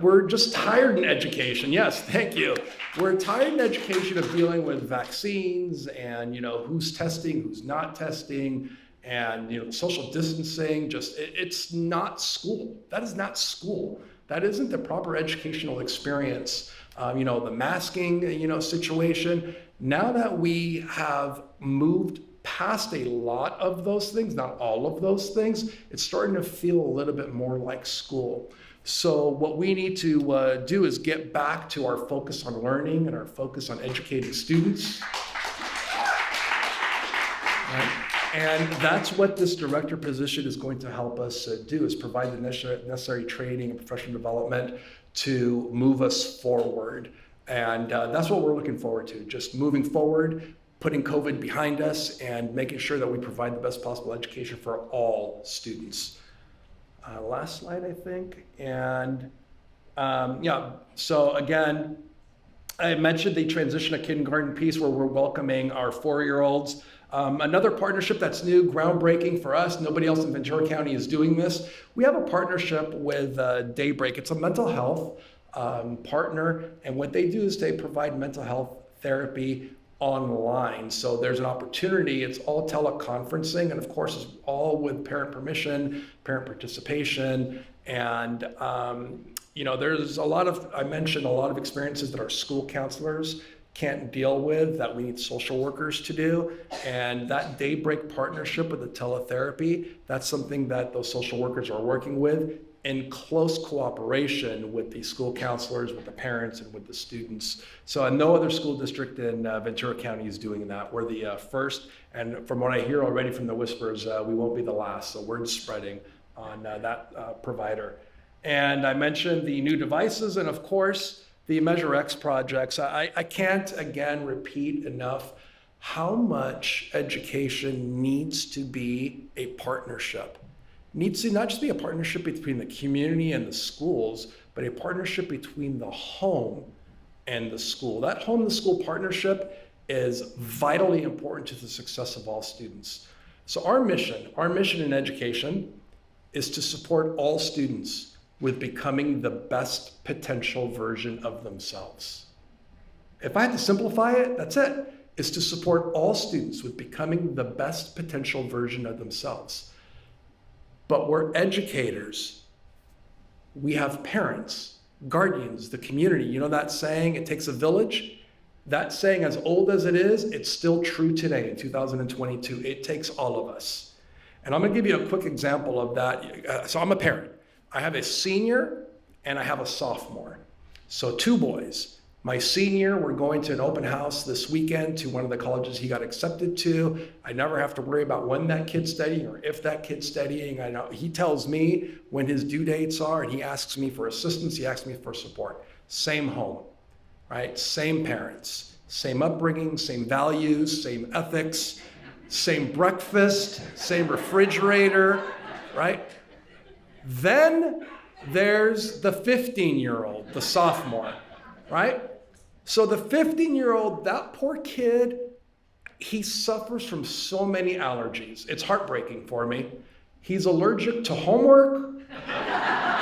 we're just tired in education. Yes, thank you. We're tired in education of dealing with vaccines and, who's testing, who's not testing, and, social distancing. It's not school. That is not school. That isn't the proper educational experience. The masking, situation. Now that we have moved past a lot of those things, not all of those things, it's starting to feel a little bit more like school. So what we need to do is get back to our focus on learning and our focus on educating students. And that's what this director position is going to help us do, is provide the necessary training and professional development to move us forward. And that's what we're looking forward to, just moving forward, putting COVID behind us, and making sure that we provide the best possible education for all students. Last slide, I think. And Yeah, so again, I mentioned the transition to kindergarten piece where we're welcoming our 4-year-olds. Another partnership that's new, groundbreaking for us, nobody else in Ventura County is doing this. We have a partnership with Daybreak. It's a mental health partner, and what they do is they provide mental health therapy online. So there's an opportunity, it's all teleconferencing, and of course it's all with parent permission, parent participation, and there's I mentioned a lot of experiences that our school counselors can't deal with that we need social workers to do. And that Daybreak partnership with the teletherapy, that's something that those social workers are working with in close cooperation with the school counselors, with the parents, and with the students. So no other school district in Ventura County is doing that. We're the first, and from what I hear already from the whispers, we won't be the last. So word's spreading on that provider. And I mentioned the new devices, and of course, the Measure X projects. I can't, again, repeat enough how much education needs to be a partnership. Needs to not just be a partnership between the community and the schools, but a partnership between the home and the school. That home-to-school partnership is vitally important to the success of all students. So our mission in education is to support all students with becoming the best potential version of themselves. If I had to simplify it, that's it. It's to support all students with becoming the best potential version of themselves. But we're educators. We have parents, guardians, the community. You know that saying, it takes a village? That saying, as old as it is, it's still true today in 2022. It takes all of us. And I'm gonna give you a quick example of that. So I'm a parent. I have a senior and I have a sophomore. So 2 boys. My senior, we're going to an open house this weekend to one of the colleges he got accepted to. I never have to worry about when that kid's studying or if that kid's studying. I know he tells me when his due dates are, and he asks me for assistance, he asks me for support. Same home, right? Same parents, same upbringing, same values, same ethics, same breakfast, same refrigerator, right? Then there's the 15-year-old, the sophomore, right? So the 15-year-old, that poor kid, he suffers from so many allergies. It's heartbreaking for me. He's allergic to homework.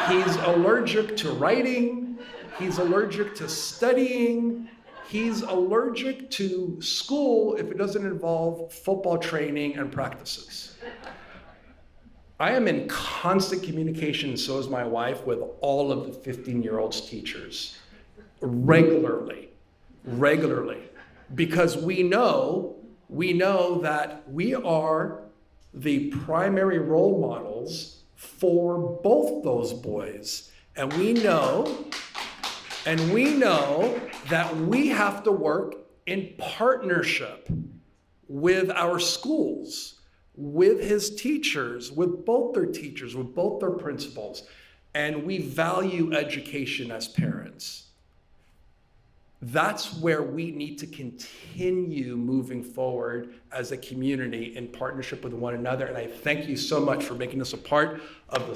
He's allergic to writing. He's allergic to studying. He's allergic to school if it doesn't involve football training and practices. I am in constant communication, and so is my wife, with all of the 15-year-old's teachers, regularly, because we know that we are the primary role models for both those boys. And we know that we have to work in partnership with our schools, with his teachers, with both their teachers, with both their principals. And we value education as parents. That's where we need to continue moving forward as a community in partnership with one another. And I thank you so much for making this a part of the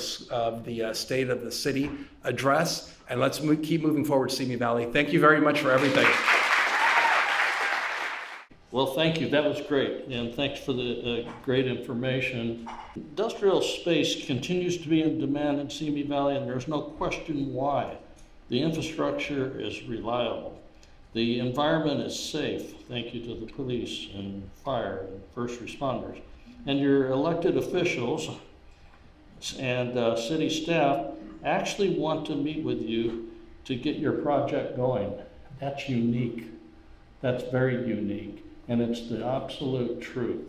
State of the City address. And let's keep moving forward, Simi Valley. Thank you very much for everything. Well, thank you. That was great. And thanks for the great information. Industrial space continues to be in demand in Simi Valley, and there's no question why. The infrastructure is reliable. The environment is safe, thank you to the police and fire and first responders. And your elected officials and city staff actually want to meet with you to get your project going. That's unique. That's very unique. And it's the absolute truth.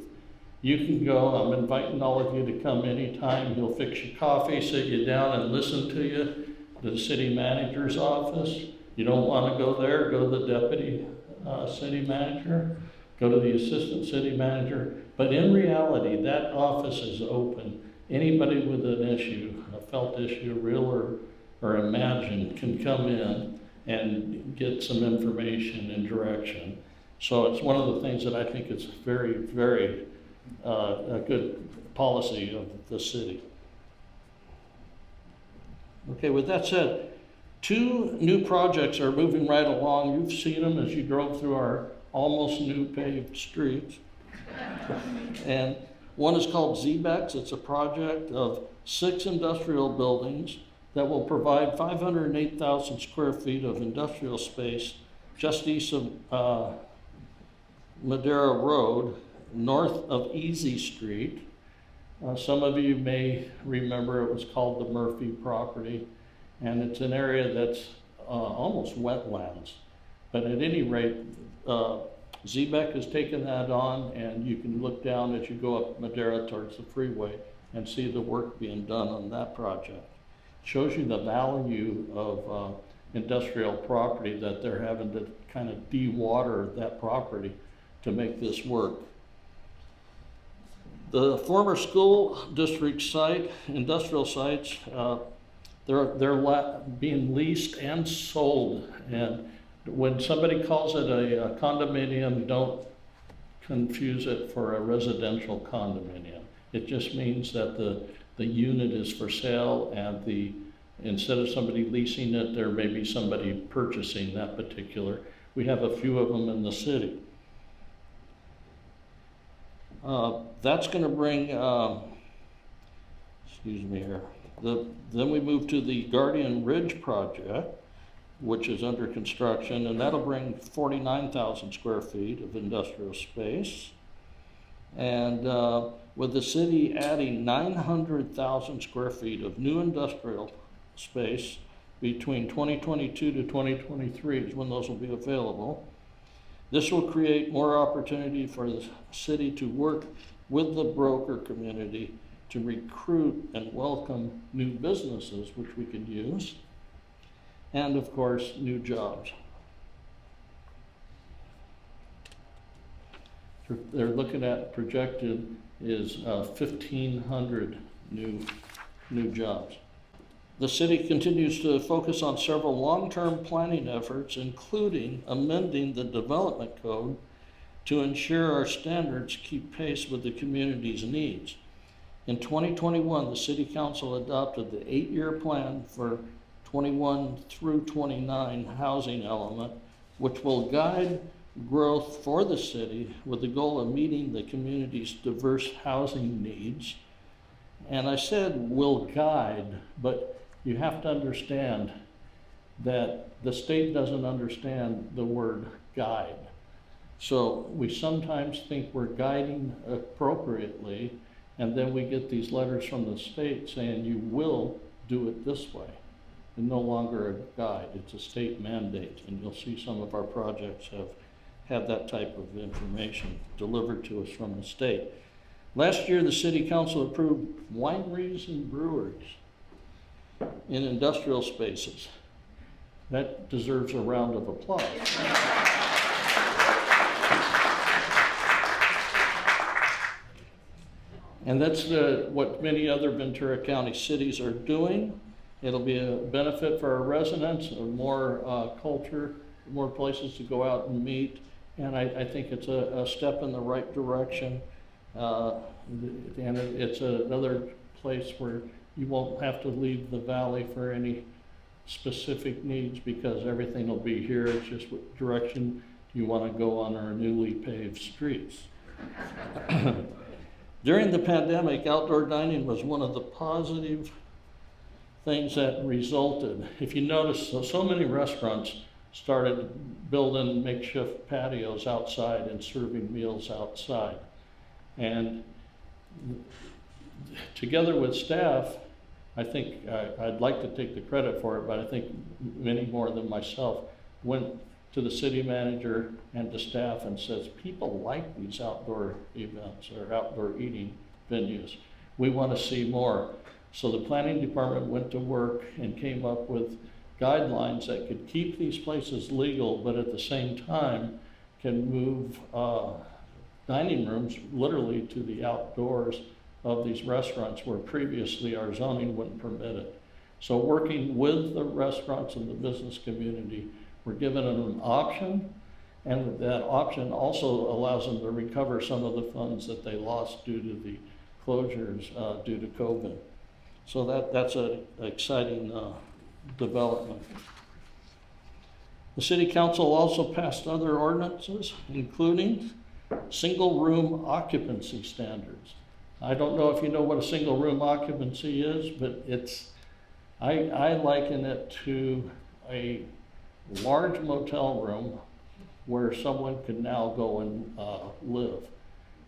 You can go, I'm inviting all of you to come anytime. He'll fix you coffee, sit you down and listen to you. The city manager's office. You don't want to go there, go to the deputy city manager, go to the assistant city manager. But in reality, that office is open. Anybody with an issue, a felt issue, real or imagined, can come in and get some information and direction. So it's one of the things that I think is very, very a good policy of the city. Okay, with that said, Two new projects are moving right along. You've seen them as you drove through our almost new paved streets. And one is called ZBEX. It's a project of 6 industrial buildings that will provide 508,000 square feet of industrial space just east of Madera Road, north of Easy Street. Some of you may remember it was called the Murphy property, and it's an area that's almost wetlands. But at any rate, ZBEC has taken that on, and you can look down as you go up Madera towards the freeway and see the work being done on that project. Shows you the value of industrial property, that they're having to kind of de-water that property to make this work. The former school district site, industrial sites, they're being leased and sold. And when somebody calls it a condominium, don't confuse it for a residential condominium. It just means that the unit is for sale, and instead of somebody leasing it, there may be somebody purchasing that particular. We have a few of them in the city. That's going to bring, excuse me here. Then we move to the Guardian Ridge project, which is under construction, and that'll bring 49,000 square feet of industrial space. And with the city adding 900,000 square feet of new industrial space between 2022 to 2023 is when those will be available. This will create more opportunity for the city to work with the broker community to recruit and welcome new businesses, which we could use, and of course, new jobs. They're looking at projected is 1,500 new jobs. The city continues to focus on several long-term planning efforts, including amending the development code to ensure our standards keep pace with the community's needs. In 2021, the City Council adopted the 8-year plan for 21 through 29 housing element, which will guide growth for the city with the goal of meeting the community's diverse housing needs. And I said will guide, but you have to understand that the state doesn't understand the word guide. So we sometimes think we're guiding appropriately, and then we get these letters from the state saying you will do it this way. And no longer a guide, it's a state mandate. And you'll see some of our projects have had that type of information delivered to us from the state. Last year, the City Council approved wineries and breweries in industrial spaces. That deserves a round of applause. And that's what many other Ventura County cities are doing. It'll be a benefit for our residents, more culture, more places to go out and meet. And I think it's a step in the right direction. And it's another place where you won't have to leave the valley for any specific needs, because everything will be here. It's just what direction you want to go on our newly paved streets. During the pandemic, outdoor dining was one of the positive things that resulted. If you notice, so many restaurants started building makeshift patios outside and serving meals outside. And together with staff, I think I'd like to take the credit for it, but I think many more than myself went to the city manager and to staff and says, people like these outdoor events or outdoor eating venues. We want to see more. So the planning department went to work and came up with guidelines that could keep these places legal, but at the same time can move dining rooms literally to the outdoors of these restaurants where previously our zoning wouldn't permit it. So working with the restaurants and the business community, we're giving them an option, and that option also allows them to recover some of the funds that they lost due to the closures due to COVID. So that's an exciting development. The City Council also passed other ordinances, including single-room occupancy standards. I don't know if you know what a single-room occupancy is, but I liken it to a large motel room where someone can now go and live.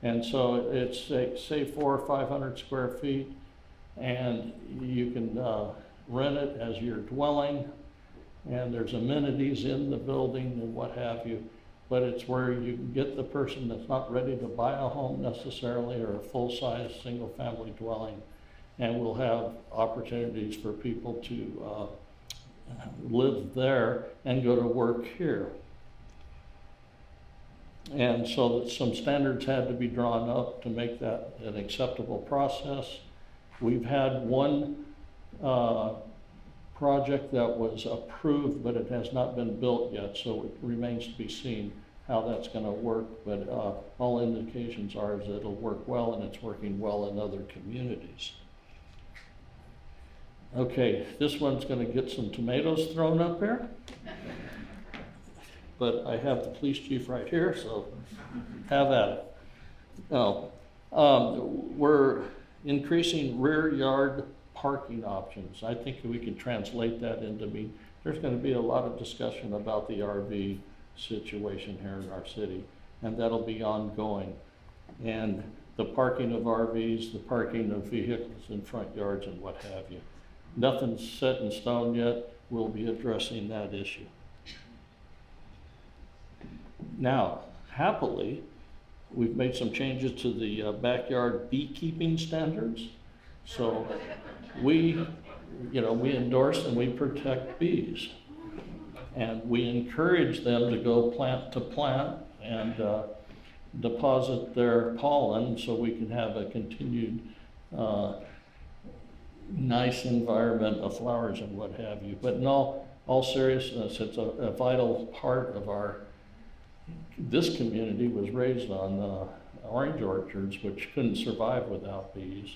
And so it's say 400 or 500 square feet, and you can rent it as your dwelling, and there's amenities in the building and what have you, but it's where you can get the person that's not ready to buy a home necessarily, or a full-size single-family dwelling, and we'll have opportunities for people to live there and go to work here. And so that some standards had to be drawn up to make that an acceptable process. We've had one project that was approved, but it has not been built yet, so it remains to be seen how that's going to work. But all indications are that it'll work well, and it's working well in other communities. Okay, this one's going to get some tomatoes thrown up here. But I have the police chief right here, so have at it. Now, we're increasing rear yard parking options. I think we can translate that into there's going to be a lot of discussion about the RV situation here in our city, and that'll be ongoing. And the parking of RVs, the parking of vehicles in front yards and what have you. Nothing's set in stone yet. We'll be addressing that issue. Now, happily, we've made some changes to the backyard beekeeping standards. So we endorse and we protect bees. And we encourage them to go plant and deposit their pollen so we can have a continued nice environment of flowers and what have you. But in all seriousness, it's a vital part of this community was raised on orange orchards, which couldn't survive without bees.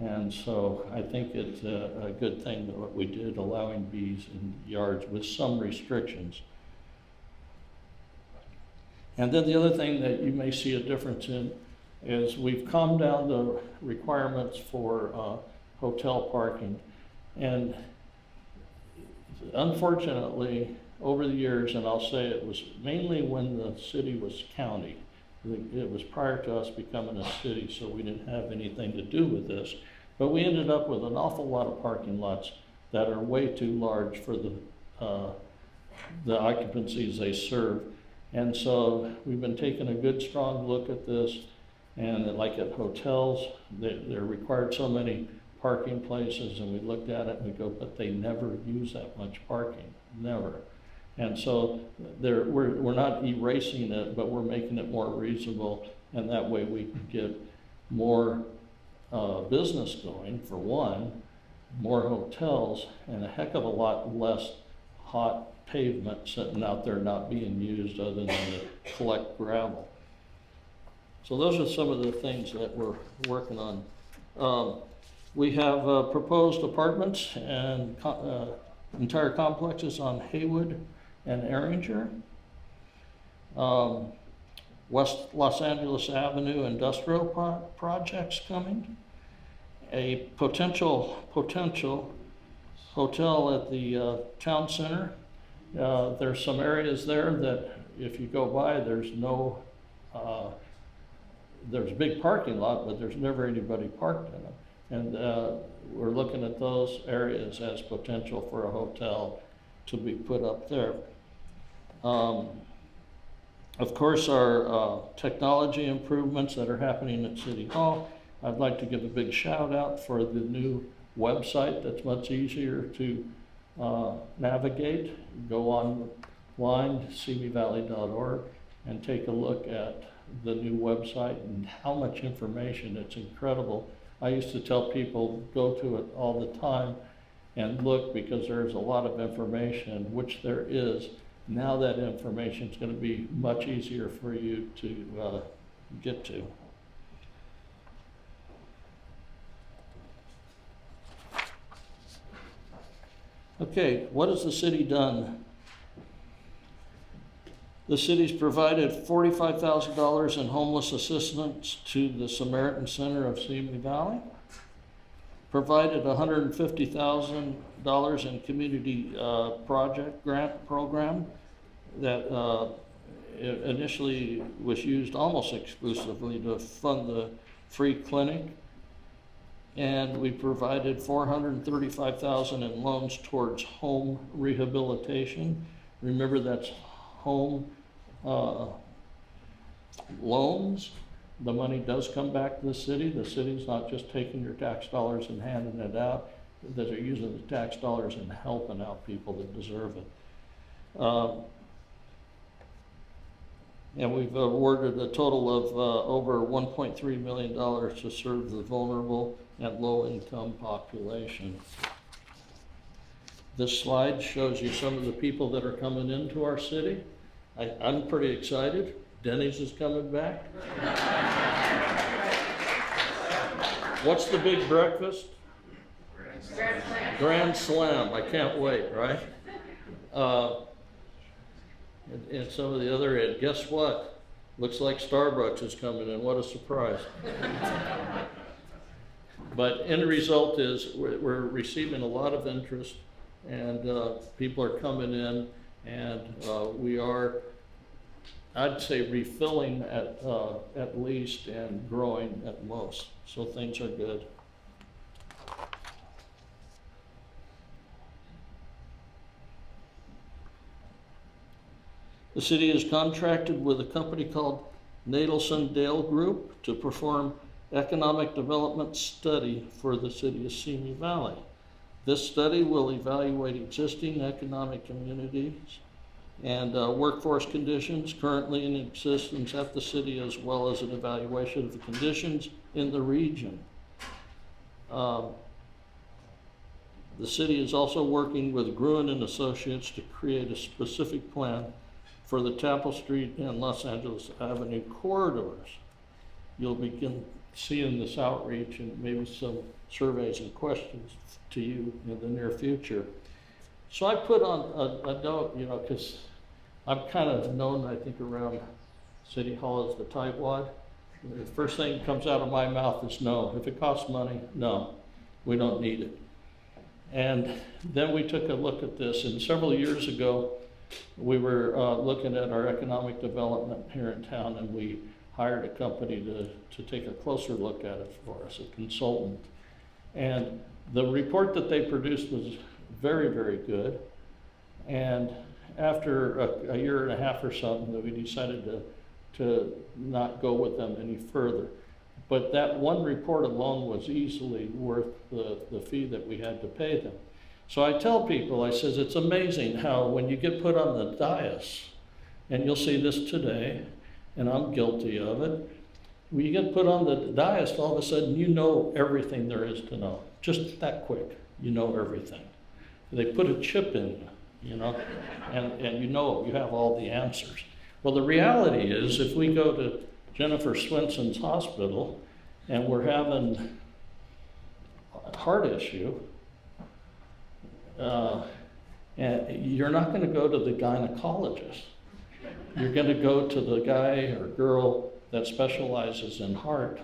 And so I think it's a good thing that what we did, allowing bees in yards with some restrictions. And then the other thing that you may see a difference in is we've calmed down the requirements for hotel parking. And unfortunately, over the years, and I'll say it was mainly when the city was county, it was prior to us becoming a city, so we didn't have anything to do with this, but we ended up with an awful lot of parking lots that are way too large for the occupancies they serve. And so we've been taking a good, strong look at this, and like at hotels, they're required so many parking places, and we looked at it and we go, but they never use that much parking, never. And so we're not erasing it, but we're making it more reasonable, and that way we can get more business going, for one, more hotels, and a heck of a lot less hot pavement sitting out there not being used other than to collect gravel. So those are some of the things that we're working on. We have proposed apartments and entire complexes on Haywood and Erringer. West Los Angeles Avenue industrial projects coming. A potential hotel at the town center. There's some areas there that if you go by, there's a big parking lot, but there's never anybody parked in them. And we're looking at those areas as potential for a hotel to be put up there. Of course, our technology improvements that are happening at City Hall. I'd like to give a big shout out for the new website that's much easier to navigate. Go online, simivalley.org, and take a look at the new website and how much information. It's incredible. I used to tell people, go to it all the time and look, because there's a lot of information, which there is. Now that information is going to be much easier for you to get to. Okay, what has the city done? The city's provided $45,000 in homeless assistance to the Samaritan Center of Simi Valley, provided $150,000 in community project grant program that initially was used almost exclusively to fund the free clinic. And we provided $435,000 in loans towards home rehabilitation. Remember, that's home loans. The money does come back to the city. The city's not just taking your tax dollars and handing it out. They're using the tax dollars and helping out people that deserve it. And we've awarded a total of over $1.3 million to serve the vulnerable and low-income population. This slide shows you some of the people that are coming into our city. I'm pretty excited. Denny's is coming back. What's the big breakfast? Grand Slam. Grand Slam. I can't wait, right? And some of the other end, guess what? Looks like Starbucks is coming in. What a surprise. But end result is we're receiving a lot of interest, and people are coming in, and we are, I'd say, refilling at least and growing at most. So things are good. The city is contracted with a company called Nadelson Dale Group to perform economic development study for the city of Simi Valley. This study will evaluate existing economic communities and workforce conditions currently in existence at the city, as well as an evaluation of the conditions in the region. The city is also working with Gruen and Associates to create a specific plan for the Tapple Street and Los Angeles Avenue corridors. You'll begin seeing this outreach and maybe some surveys and questions to you in the near future. So I put on a note, you know, because I'm kind of known, I think, around City Hall as the tightwad. The first thing that comes out of my mouth is no. If it costs money, no, we don't need it. And then we took a look at this, and several years ago, we were looking at our economic development here in town, and we hired a company to take a closer look at it for us, a consultant. And the report that they produced was very, very good. And after a year and a half or something, we decided to not go with them any further. But that one report alone was easily worth the fee that we had to pay them. So I tell people, I says, it's amazing how when you get put on the dais, and you'll see this today, and I'm guilty of it, when you get put on the dais, all of a sudden you know everything there is to know. Just that quick, you know everything. They put a chip in, you know, and you know you have all the answers. Well, the reality is, if we go to Jennifer Swenson's hospital and we're having a heart issue, and you're not going to go to the gynecologist. You're going to go to the guy or girl that specializes in heart,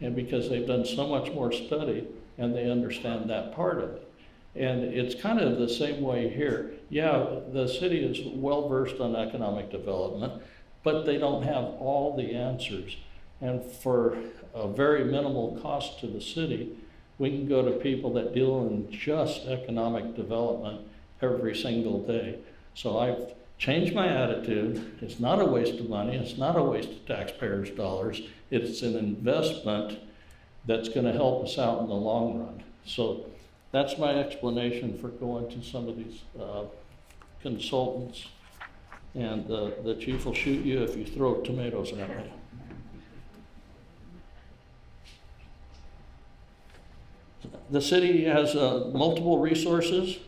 and because they've done so much more study and they understand that part of it. And it's kind of the same way here. Yeah, the city is well versed on economic development, but they don't have all the answers. And for a very minimal cost to the city, we can go to people that deal in just economic development every single day. So I've changed my attitude. It's not a waste of money. It's not a waste of taxpayers' dollars. It's an investment that's going to help us out in the long run. So that's my explanation for going to some of these consultants. And the chief will shoot you if you throw tomatoes at me. The city has multiple resources.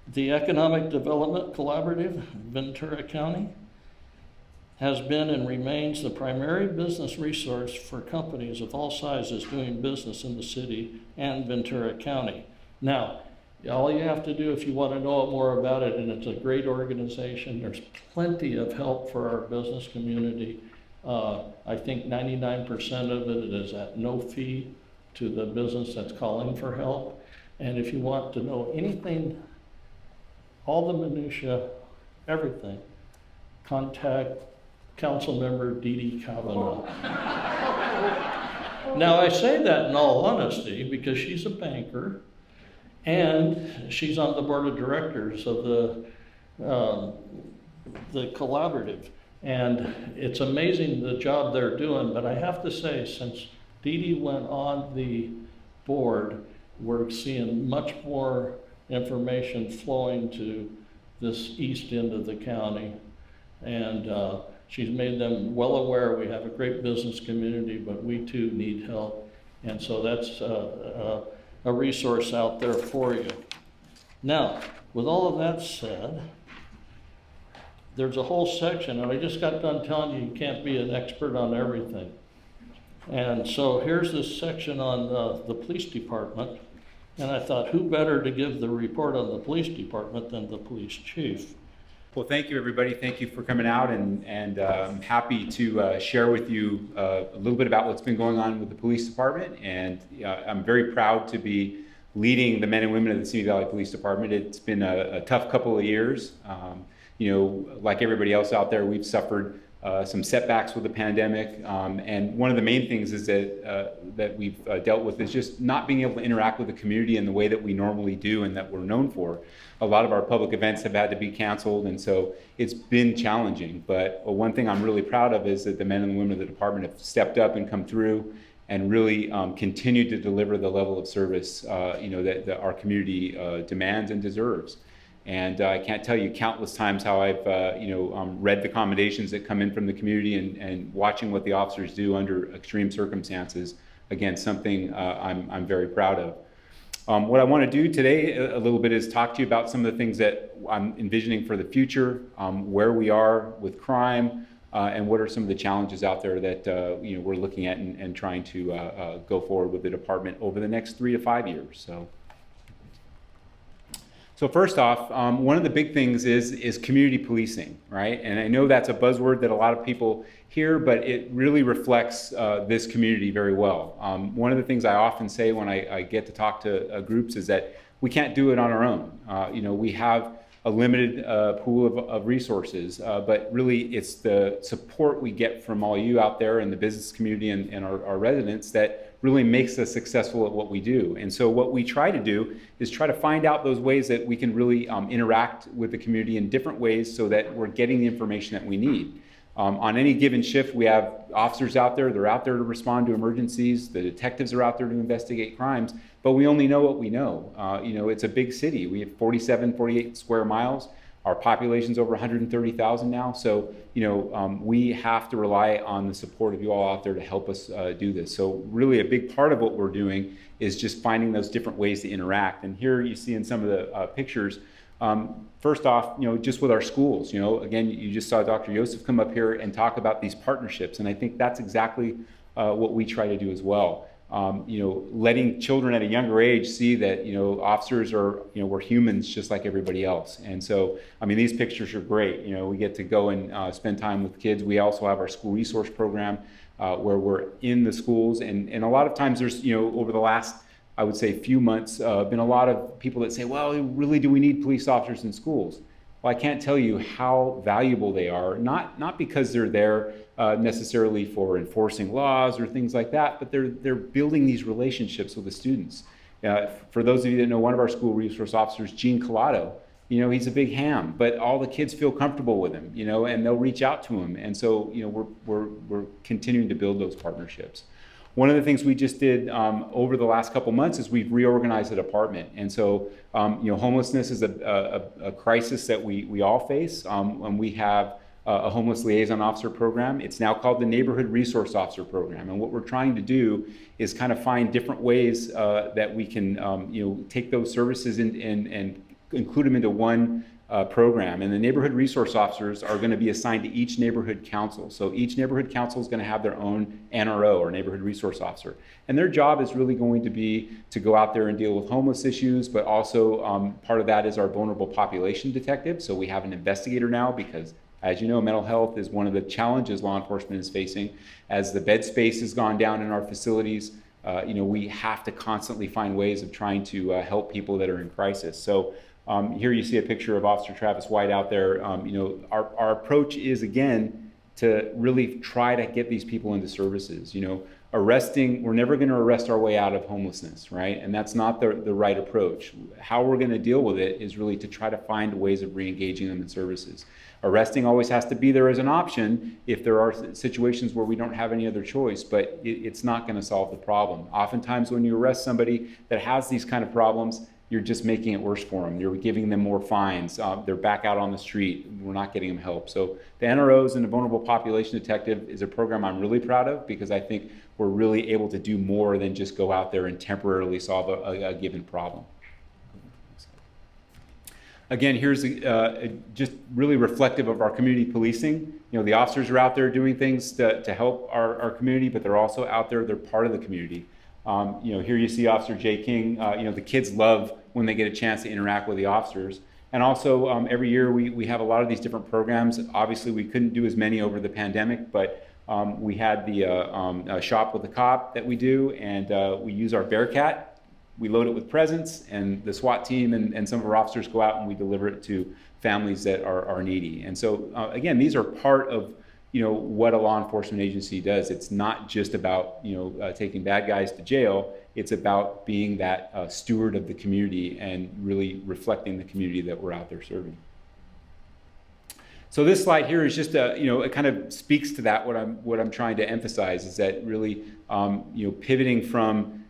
The Economic Development Collaborative, Ventura County, has been and remains the primary business resource for companies of all sizes doing business in the city and Ventura County. Now, All you have to do if you want to know more about it, and it's a great organization, there's plenty of help for our business community. I think 99% of it is at no fee to the business that's calling for help. And if you want to know anything, all the minutia, everything, contact Councilmember Dee Dee Kavanaugh. Now, I say that in all honesty because she's a banker and she's on the board of directors of the collaborative. And it's amazing the job they're doing, but I have to say, since Dee Dee went on the board, we're seeing much more information flowing to this east end of the county. And she's made them well aware we have a great business community, but we too need help. And so that's a resource out there for you. Now, with all of that said, there's a whole section, and I just got done telling you can't be an expert on everything. And so here's this section on the police department. And I thought, who better to give the report on the police department than the police chief? Well, thank you, everybody. Thank you for coming out, and I'm happy to share with you a little bit about what's been going on with the police department. And I'm very proud to be leading the men and women of the Simi Valley Police Department. It's been a tough couple of years. Like everybody else out there, we've suffered some setbacks with the pandemic, and one of the main things is that we've dealt with is just not being able to interact with the community in the way that we normally do and that we're known for. A lot of our public events have had to be canceled, and so it's been challenging. But one thing I'm really proud of is that the men and women of the department have stepped up and come through and really continued to deliver the level of service that our community demands and deserves. And I can't tell you countless times how I've read the commendations that come in from the community and watching what the officers do under extreme circumstances. Again, something I'm very proud of. What I want to do today a little bit is talk to you about some of the things that I'm envisioning for the future, where we are with crime, and what are some of the challenges out there that we're looking at and trying to go forward with the department over the next 3 to 5 years. So first off, one of the big things is community policing, right? And I know that's a buzzword that a lot of people hear, but it really reflects this community very well. One of the things I often say when I get to talk to groups is that we can't do it on our own. We have a limited pool of resources, but really it's the support we get from all you out there in the business community and our residents that really makes us successful at what we do. And so what we try to do is try to find out those ways that we can really interact with the community in different ways so that we're getting the information that we need. On any given shift, we have officers out there, they're out there to respond to emergencies, the detectives are out there to investigate crimes, but we only know what we know. It's a big city. We have 48 square miles. Our population's over 130,000 now, so we have to rely on the support of you all out there to help us do this. So really a big part of what we're doing is just finding those different ways to interact. And here you see in some of the pictures, first off, just with our schools, again, you just saw Dr. Youssef come up here and talk about these partnerships, and I think that's exactly what we try to do as well. Letting children at a younger age see that, officers are, we're humans just like everybody else. And so, these pictures are great. We get to go and spend time with kids. We also have our school resource program where we're in the schools. And a lot of times there's, over the last, I would say, few months, been a lot of people that say, well, really, do we need police officers in schools? Well, I can't tell you how valuable they are, not because they're there necessarily for enforcing laws or things like that, but they're building these relationships with the students. For those of you that know one of our school resource officers, Gene Collado, he's a big ham, but all the kids feel comfortable with him, and they'll reach out to him. And so, we're continuing to build those partnerships. One of the things we just did over the last couple months is we've reorganized the department. And so, homelessness is a crisis that we all face. And we have a homeless liaison officer program. It's now called the Neighborhood Resource Officer Program. And what we're trying to do is kind of find different ways that we can, take those services and include them into one program. And the neighborhood resource officers are going to be assigned to each neighborhood council. So each neighborhood council is going to have their own NRO, or neighborhood resource officer. And their job is really going to be to go out there and deal with homeless issues, but also part of that is our vulnerable population detective. So we have an investigator now because, as you know, mental health is one of the challenges law enforcement is facing. As the bed space has gone down in our facilities, we have to constantly find ways of trying to help people that are in crisis. So here you see a picture of Officer Travis White out there. Our approach is, again, to really try to get these people into services. We're never going to arrest our way out of homelessness, right? And that's not the right approach. How we're going to deal with it is really to try to find ways of re-engaging them in services. Arresting always has to be there as an option if there are situations where we don't have any other choice, but it's not going to solve the problem. Oftentimes when you arrest somebody that has these kind of problems, you're just making it worse for them. You're giving them more fines. They're back out on the street. We're not getting them help. So the NROs and the Vulnerable Population Detective is a program I'm really proud of because I think we're really able to do more than just go out there and temporarily solve a given problem. Again, here's just really reflective of our community policing. The officers are out there doing things to help our community, but they're also out there, they're part of the community. Here you see Officer Jay King. The kids love when they get a chance to interact with the officers. And also every year we have a lot of these different programs. Obviously we couldn't do as many over the pandemic, but we had the Shop with a Cop that we do, and we use our Bearcat. We load it with presents, and the SWAT team and some of our officers go out and we deliver it to families that are needy. And so again, these are part of what a law enforcement agency does. It's not just about taking bad guys to jail. It's about being that steward of the community and really reflecting the community that we're out there serving. So this slide here is just it kind of speaks to that. What I'm trying to emphasize is that really pivoting from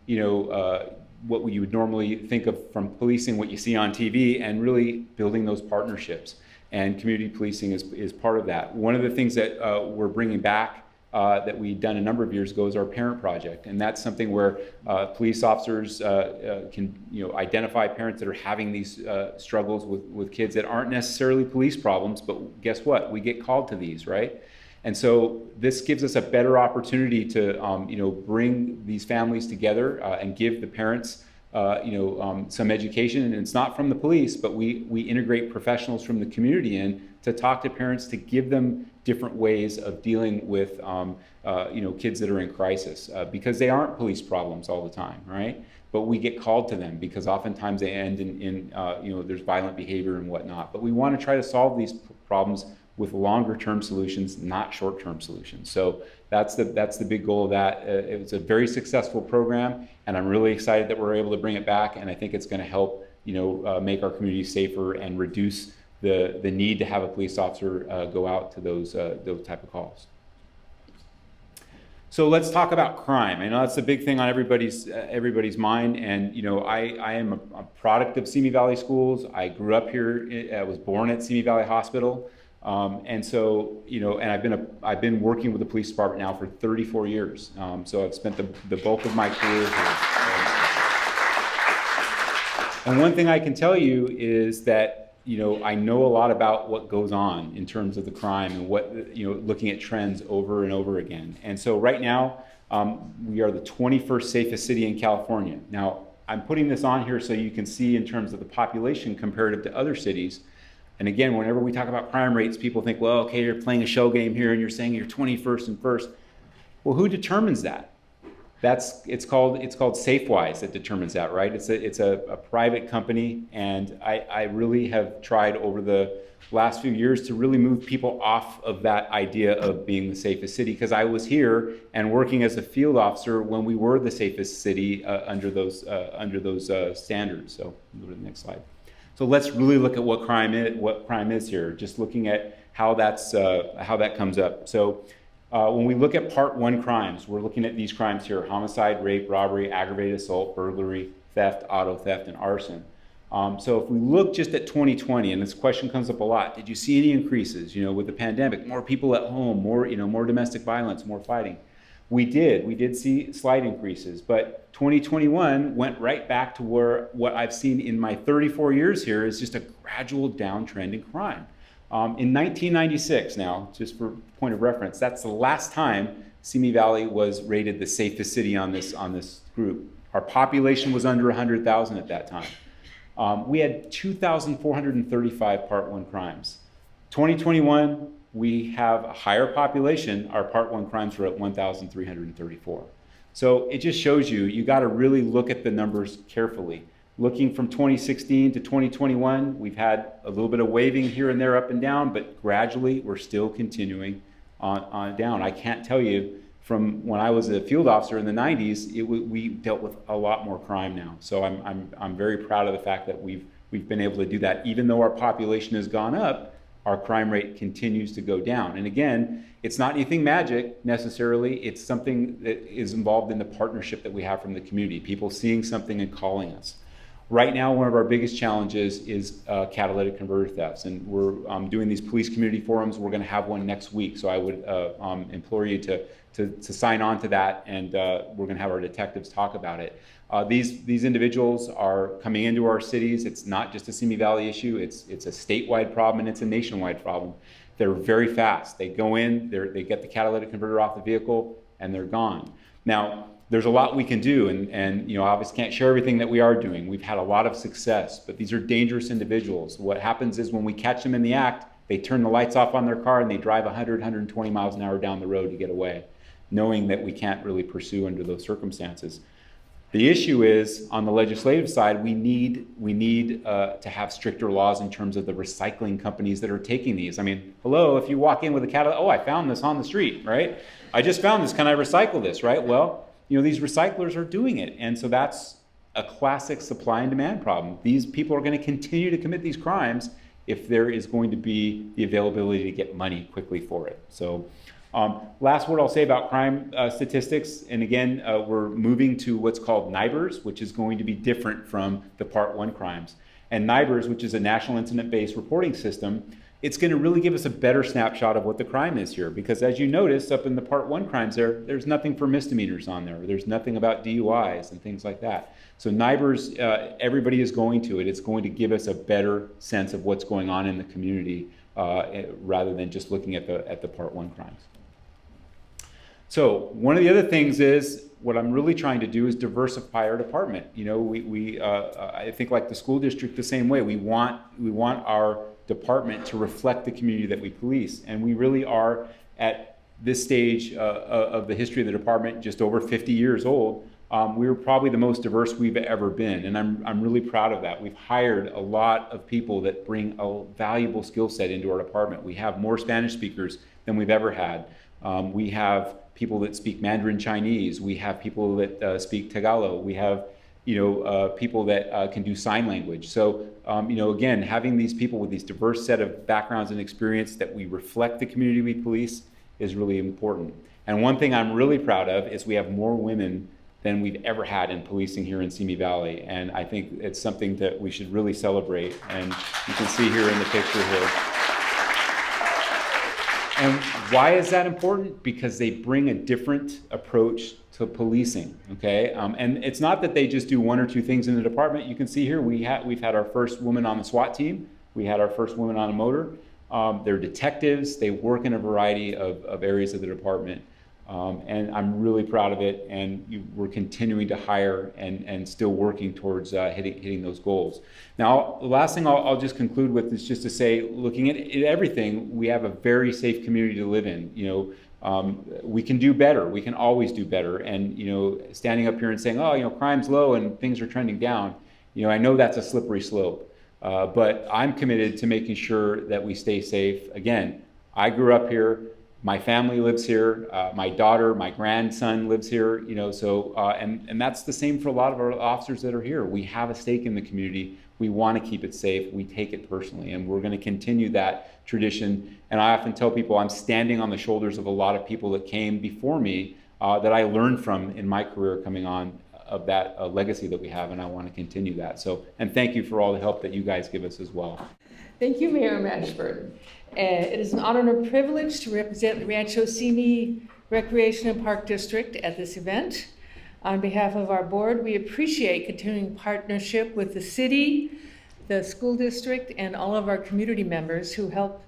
what you would normally think of from policing, what you see on TV, and really building those partnerships. And community policing is part of that. One of the things that we're bringing back that we've done a number of years ago is our parent project. And that's something where police officers can identify parents that are having these struggles with kids that aren't necessarily police problems, but guess what? We get called to these, right? And so this gives us a better opportunity to bring these families together and give the parents some education. And it's not from the police, but we integrate professionals from the community in to talk to parents, to give them different ways of dealing with kids that are in crisis, because they aren't police problems all the time, right? But we get called to them because oftentimes they end in there's violent behavior and whatnot. But we want to try to solve these problems with longer term solutions, not short term solutions. So that's the big goal of that. It was a very successful program, and I'm really excited that we're able to bring it back. And I think it's going to help make our community safer and reduce the need to have a police officer go out to those type of calls. So let's talk about crime. I know that's a big thing on everybody's mind. And I am a product of Simi Valley schools. I grew up here. I was born at Simi Valley Hospital. And so, and I've been working with the police department now for 34 years. So I've spent the bulk of my career here. And one thing I can tell you is that, I know a lot about what goes on in terms of the crime and what, looking at trends over and over again. And so right now, we are the 21st safest city in California. Now, I'm putting this on here so you can see in terms of the population comparative to other cities. And again, whenever we talk about crime rates, people think, well, okay, you're playing a shell game here and you're saying you're 21st and first. Well, who determines that? It's called SafeWise that determines that, right? It's a private company, and I really have tried over the last few years to really move people off of that idea of being the safest city, because I was here and working as a field officer when we were the safest city under those standards. So go to the next slide. So let's really look at what crime is here, just looking at how that comes up. So when we look at Part 1 crimes, we're looking at these crimes here: homicide, rape, robbery, aggravated assault, burglary, theft, auto theft, and arson. So if we look just at 2020, and this question comes up a lot, did you see any increases? With the pandemic, more people at home, more domestic violence, more fighting. We did see slight increases, but 2021 went right back to where what I've seen in my 34 years here is just a gradual downtrend in crime. In 1996 now, just for point of reference, that's the last time Simi Valley was rated the safest city on this group. Our population was under 100,000 at that time. We had 2,435 Part 1 crimes. 2021, we have a higher population. Our Part 1 crimes were at 1,334. So it just shows you got to really look at the numbers carefully. Looking from 2016 to 2021, we've had a little bit of waving here and there up and down, but gradually we're still continuing on down. I can't tell you, from when I was a field officer in the 90s, we dealt with a lot more crime now. So I'm very proud of the fact that we've been able to do that. Even though our population has gone up, our crime rate continues to go down. And again, it's not anything magic necessarily. It's something that is involved in the partnership that we have from the community, people seeing something and calling us. Right now, one of our biggest challenges is catalytic converter thefts, and we're doing these police community forums. We're going to have one next week, so I would implore you to sign on to that, and we're going to have our detectives talk about it. These individuals are coming into our cities. It's not just a Simi Valley issue. It's a statewide problem, and it's a nationwide problem. They're very fast. They go in, they get the catalytic converter off the vehicle, and they're gone. Now, there's a lot we can do, and obviously can't share everything that we are doing. We've had a lot of success, but these are dangerous individuals. What happens is when we catch them in the act, they turn the lights off on their car and they drive 100, 120 miles an hour down the road to get away, knowing that we can't really pursue under those circumstances. The issue is, on the legislative side, we need to have stricter laws in terms of the recycling companies that are taking these. I mean, hello, if you walk in with a catalytic, I found this on the street, right? I just found this, can I recycle this, right? Well, these recyclers are doing it, and so that's a classic supply and demand problem. These people are going to continue to commit these crimes if there is going to be the availability to get money quickly for it. So last word I'll say about crime statistics, and again, we're moving to what's called NIBRS, which is going to be different from the Part 1 crimes. And NIBRS, which is a national incident-based reporting system, it's going to really give us a better snapshot of what the crime is here. Because as you notice, up in the Part 1 crimes there's nothing for misdemeanors on there. There's nothing about DUIs and things like that. So NIBRS, everybody is going to it. It's going to give us a better sense of what's going on in the community rather than just looking at the Part 1 crimes. So one of the other things is, what I'm really trying to do is diversify our department. I think like the school district the same way. We want our department to reflect the community that we police, and we really are at this stage of the history of the department, just over 50 years old. We're probably the most diverse we've ever been, and I'm really proud of that. We've hired a lot of people that bring a valuable skill set into our department. We have more Spanish speakers than we've ever had. We have people that speak Mandarin Chinese. We have people that speak Tagalog. We have people that can do sign language. So, again, having these people with these diverse set of backgrounds and experience that we reflect the community we police is really important. And one thing I'm really proud of is we have more women than we've ever had in policing here in Simi Valley. And I think it's something that we should really celebrate. And you can see here in the picture here. And why is that important? Because they bring a different approach to policing, okay? And it's not that they just do one or two things in the department. You can see here we've had our first woman on the SWAT team. We had our first woman on a motor. They're detectives. They work in a variety of areas of the department. And I'm really proud of it, and we're continuing to hire and still working towards hitting those goals. Now, the last thing I'll just conclude with is just to say, looking at everything, we have a very safe community to live in. We can do better. We can always do better. And standing up here and saying, crime's low and things are trending down, I know that's a slippery slope. But I'm committed to making sure that we stay safe. Again, I grew up here. My family lives here. My daughter, my grandson lives here. And that's the same for a lot of our officers that are here. We have a stake in the community. We want to keep it safe. We take it personally, and we're going to continue that tradition. And I often tell people I'm standing on the shoulders of a lot of people that came before me that I learned from in my career coming on of that legacy that we have, and I want to continue that. So, and thank you for all the help that you guys give us as well. Thank you, Mayor Mashburn. It is an honor and a privilege to represent the Rancho Simi Recreation and Park District at this event. On behalf of our board, we appreciate continuing partnership with the city, the school district, and all of our community members who help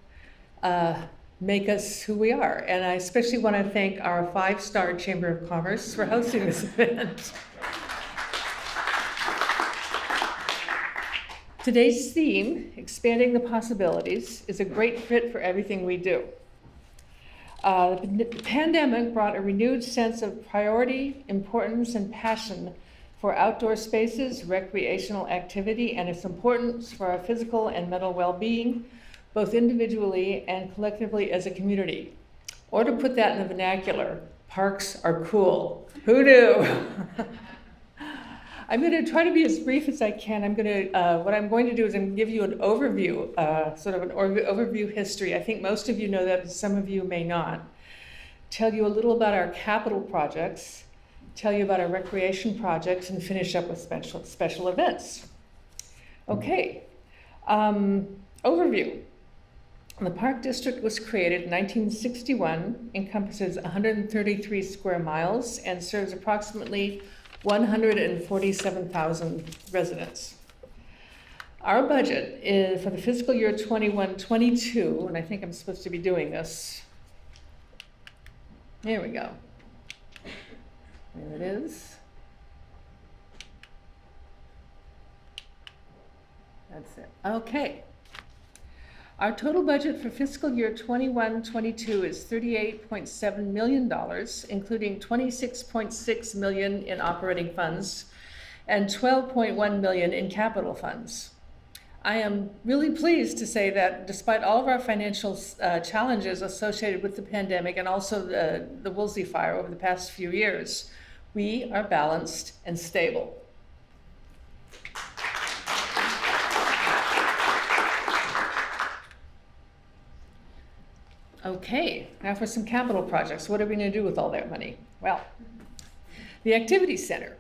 make us who we are. And I especially want to thank our 5-star Chamber of Commerce for hosting this event. Today's theme, Expanding the Possibilities, is a great fit for everything we do. The pandemic brought a renewed sense of priority, importance, and passion for outdoor spaces, recreational activity, and its importance for our physical and mental well-being, both individually and collectively as a community. Or to put that in the vernacular, parks are cool. Who knew? I'm going to try to be as brief as I can. What I'm going to do is I'm going to give you an overview, sort of an overview history. I think most of you know that, but some of you may not. Tell you a little about our capital projects, tell you about our recreation projects, and finish up with special events. Okay, overview. The Park District was created in 1961, encompasses 133 square miles, and serves approximately 147,000 residents. Our budget is for the fiscal year 21-22, and I think I'm supposed to be doing this. There we go. There it is. That's it. Okay. Our total budget for fiscal year 21-22 is $38.7 million, including $26.6 million in operating funds and $12.1 million in capital funds. I am really pleased to say that despite all of our financial challenges associated with the pandemic and also the Woolsey fire over the past few years, we are balanced and stable. Okay, now for some capital projects. What are we going to do with all that money? Well, the Activity Center.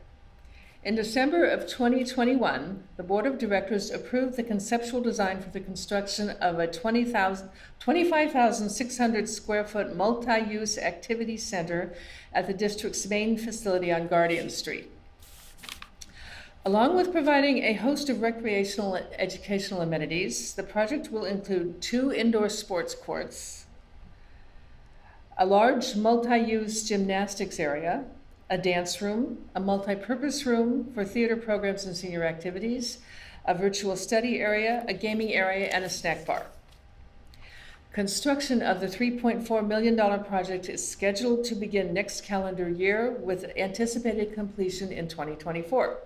In December of 2021, the Board of Directors approved the conceptual design for the construction of a 25,600 square foot multi-use activity center at the district's main facility on Guardian Street. Along with providing a host of recreational and educational amenities, the project will include 2 indoor sports courts, a large multi-use gymnastics area, a dance room, a multi-purpose room for theater programs and senior activities, a virtual study area, a gaming area, and a snack bar. Construction of the $3.4 million project is scheduled to begin next calendar year with anticipated completion in 2024.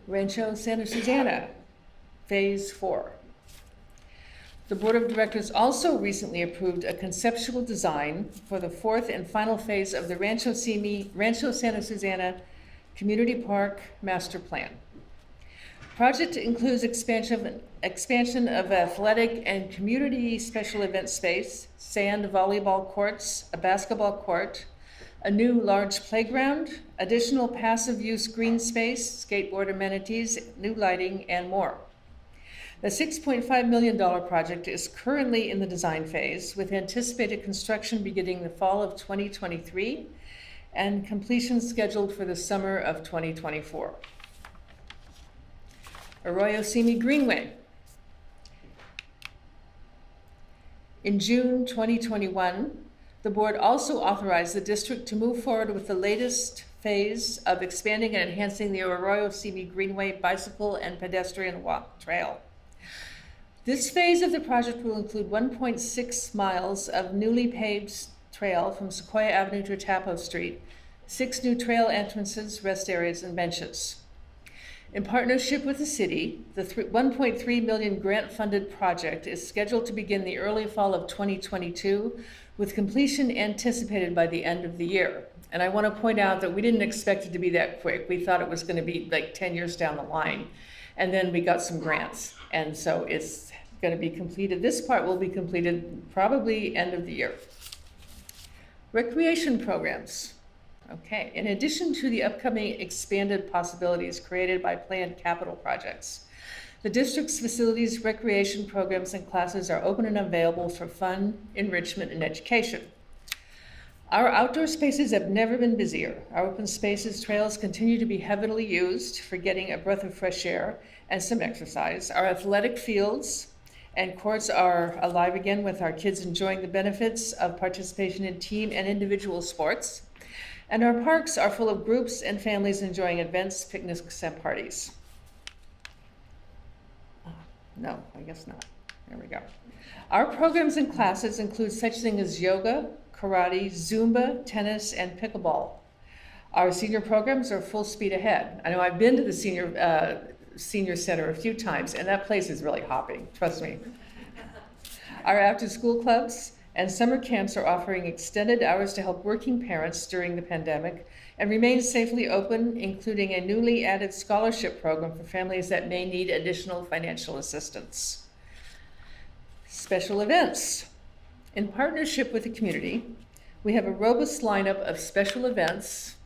Rancho Santa Susana, Phase 4. The Board of Directors also recently approved a conceptual design for the 4th and final phase of the Rancho Santa Susana Community Park Master Plan. The project includes expansion of athletic and community special event space, sand volleyball courts, a basketball court, a new large playground, additional passive use green space, skateboard amenities, new lighting, and more. The $6.5 million project is currently in the design phase, with anticipated construction beginning the fall of 2023 and completion scheduled for the summer of 2024. Arroyo Simi Greenway. In June 2021, the board also authorized the district to move forward with the latest phase of expanding and enhancing the Arroyo Simi Greenway bicycle and pedestrian walk trail. This phase of the project will include 1.6 miles of newly paved trail from Sequoia Avenue to Tapo Street, 6 new trail entrances, rest areas, and benches. In partnership with the city, the $1.3 million grant-funded project is scheduled to begin the early fall of 2022, with completion anticipated by the end of the year. And I want to point out that we didn't expect it to be that quick. We thought it was going to be like 10 years down the line. And then we got some grants. And so it's going to be completed. This part will be completed probably end of the year. Recreation programs. Okay, in addition to the upcoming expanded possibilities created by planned capital projects, The district's facilities, recreation programs, and classes are open and available for fun, enrichment, and education. Our outdoor spaces have never been busier. Our open spaces trails continue to be heavily used for getting a breath of fresh air and some exercise. Our athletic fields and courts are alive again with our kids enjoying the benefits of participation in team and individual sports. And our parks are full of groups and families enjoying events, picnics, and parties. No, I guess not. There we go. Our programs and classes include such things as yoga, karate, Zumba, tennis, and pickleball. Our senior programs are full speed ahead. I know I've been to the senior center a few times, and that place is really hopping, trust me. Our after-school clubs and summer camps are offering extended hours to help working parents during the pandemic and remain safely open, including a newly added scholarship program for families that may need additional financial assistance. Special events. In partnership with the community, we have a robust lineup of special events,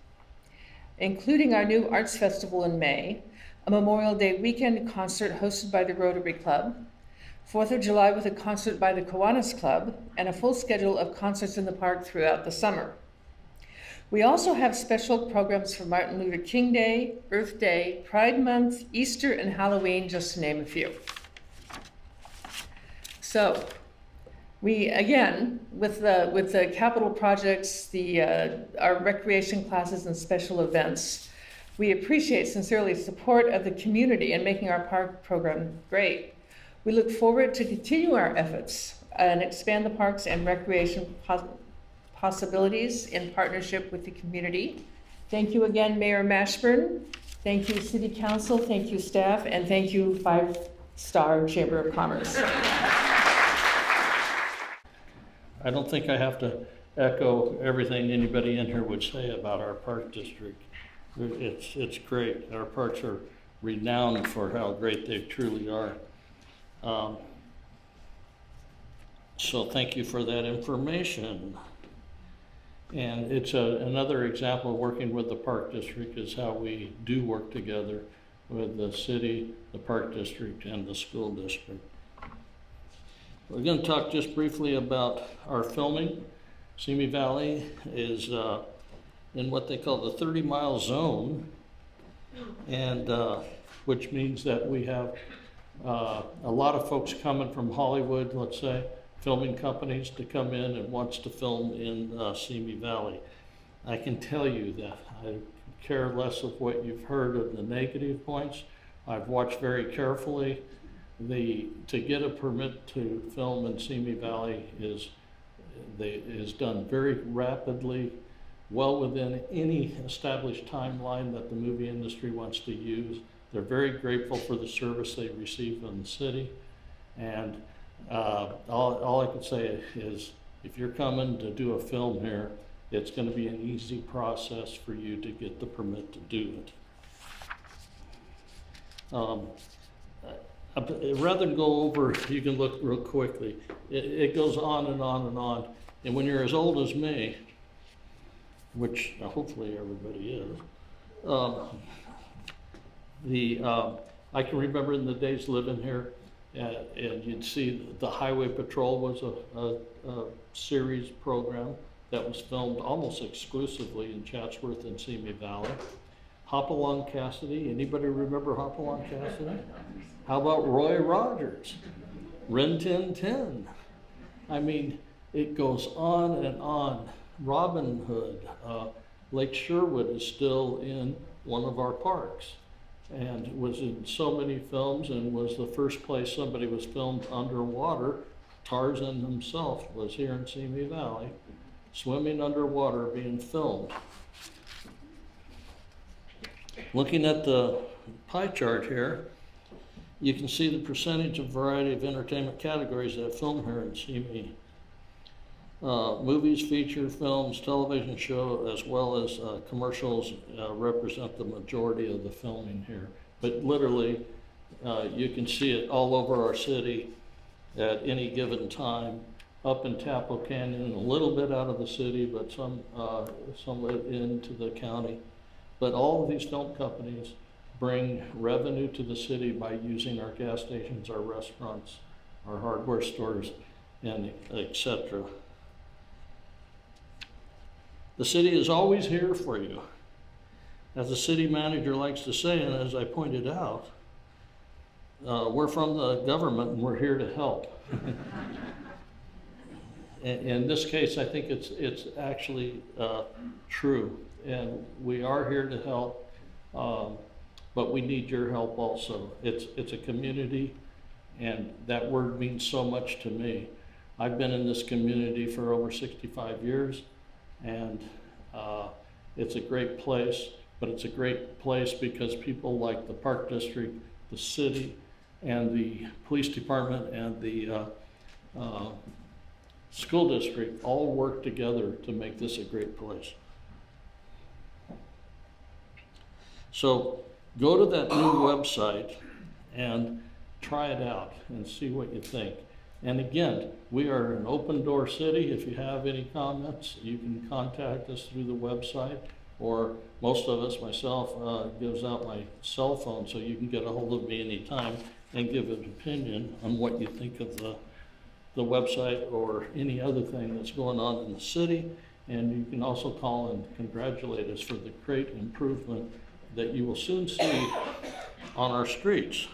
including our new Arts Festival in May, a Memorial Day weekend concert hosted by the Rotary Club, 4th of July with a concert by the Kiwanis Club, and a full schedule of concerts in the park throughout the summer. We also have special programs for Martin Luther King Day, Earth Day, Pride Month, Easter, and Halloween, just to name a few. So, we, again, with the capital projects, our recreation classes and special events, we appreciate sincerely the support of the community in making our park program great. We look forward to continue our efforts and expand the parks and recreation possibilities in partnership with the community. Thank you again, Mayor Mashburn. Thank you, City Council. Thank you, staff. And thank you, 5 Star Chamber of Commerce. I don't think I have to echo everything anybody in here would say about our park district. It's great. Our parks are renowned for how great they truly are. So thank you for that information. And it's another example of working with the park district is how we do work together with the city, the park district, and the school district. We're going to talk just briefly about our filming. Simi Valley is in what they call the 30-mile zone, and which means that we have a lot of folks coming from Hollywood, let's say, filming companies to come in and wants to film in Simi Valley. I can tell you that I care less of what you've heard of the negative points. I've watched very carefully. To get a permit to film in Simi Valley is done very rapidly, well within any established timeline that the movie industry wants to use. They're very grateful for the service they receive from the city. And all I can say is, if you're coming to do a film here, it's going to be an easy process for you to get the permit to do it. Rather than go over, you can look real quickly. It goes on and on and on. And when you're as old as me, which hopefully everybody is, I can remember in the days living here, and you'd see the Highway Patrol was a series program that was filmed almost exclusively in Chatsworth and Simi Valley. Hopalong Cassidy, anybody remember Hopalong Cassidy? How about Roy Rogers? Rin Tin Tin. I mean, it goes on and on. Robin Hood, Lake Sherwood is still in one of our parks and was in so many films and was the first place somebody was filmed underwater. Tarzan himself was here in Simi Valley, swimming underwater being filmed. Looking at the pie chart here, you can see the percentage of variety of entertainment categories that film here in Simi. Movies, feature films, television show, as well as commercials represent the majority of the filming here. But literally, you can see it all over our city at any given time, up in Tapo Canyon, a little bit out of the city, but some into the county. But all of these film companies bring revenue to the city by using our gas stations, our restaurants, our hardware stores, and et cetera. The city is always here for you. As the city manager likes to say, and as I pointed out, we're from the government and we're here to help. In this case, I think it's actually true, and we are here to help, but we need your help also. It's a community, and that word means so much to me. I've been in this community for over 65 years, and it's a great place, but it's a great place because people like the Park District, the city, and the police department, and the school district all work together to make this a great place. So go to that new website and try it out and see what you think. And again, we are an open door city. If you have any comments, you can contact us through the website, or most of us, myself, gives out my cell phone so you can get a hold of me anytime and give an opinion on what you think of the website or any other thing that's going on in the city. And you can also call and congratulate us for the great improvement that you will soon see on our streets.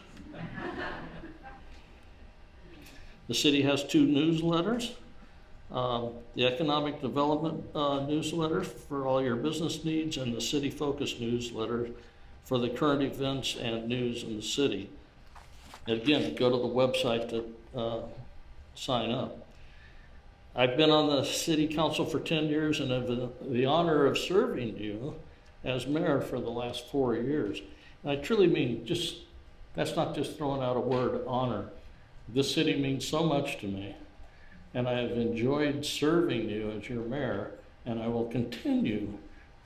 The city has 2 newsletters. The Economic Development newsletter for all your business needs, and the City Focus newsletter for the current events and news in the city. And again, go to the website to sign up. I've been on the city council for 10 years and have the honor of serving you as mayor for the last 4 years. And I truly mean, that's not just throwing out a word, honor. This city means so much to me, and I have enjoyed serving you as your mayor, and I will continue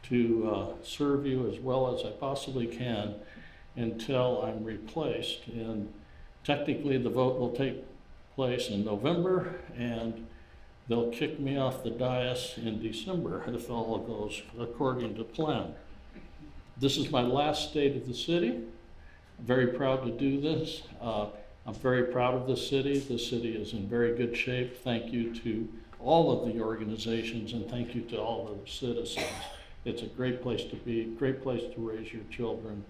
to serve you as well as I possibly can until I'm replaced. And technically the vote will take place in November, and they'll kick me off the dais in December if all goes according to plan. This is my last state of the city. I'm very proud to do this. I'm very proud of the city. The city is in very good shape. Thank you to all of the organizations, and thank you to all of the citizens. It's a great place to be, great place to raise your children,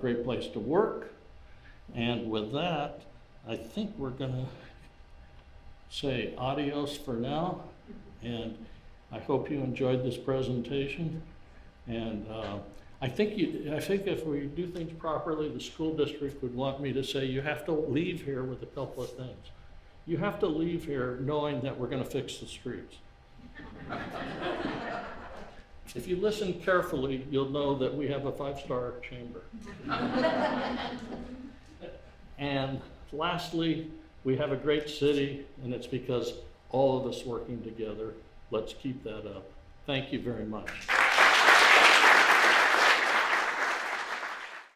great place to work. And with that, I think we're gonna say adios for now. And I hope you enjoyed this presentation. And I think if we do things properly, the school district would want me to say, you have to leave here with a couple of things. You have to leave here knowing that we're gonna fix the streets. If you listen carefully, you'll know that we have a 5-star chamber. And lastly, we have a great city, and it's because all of us working together. Let's keep that up. Thank you very much.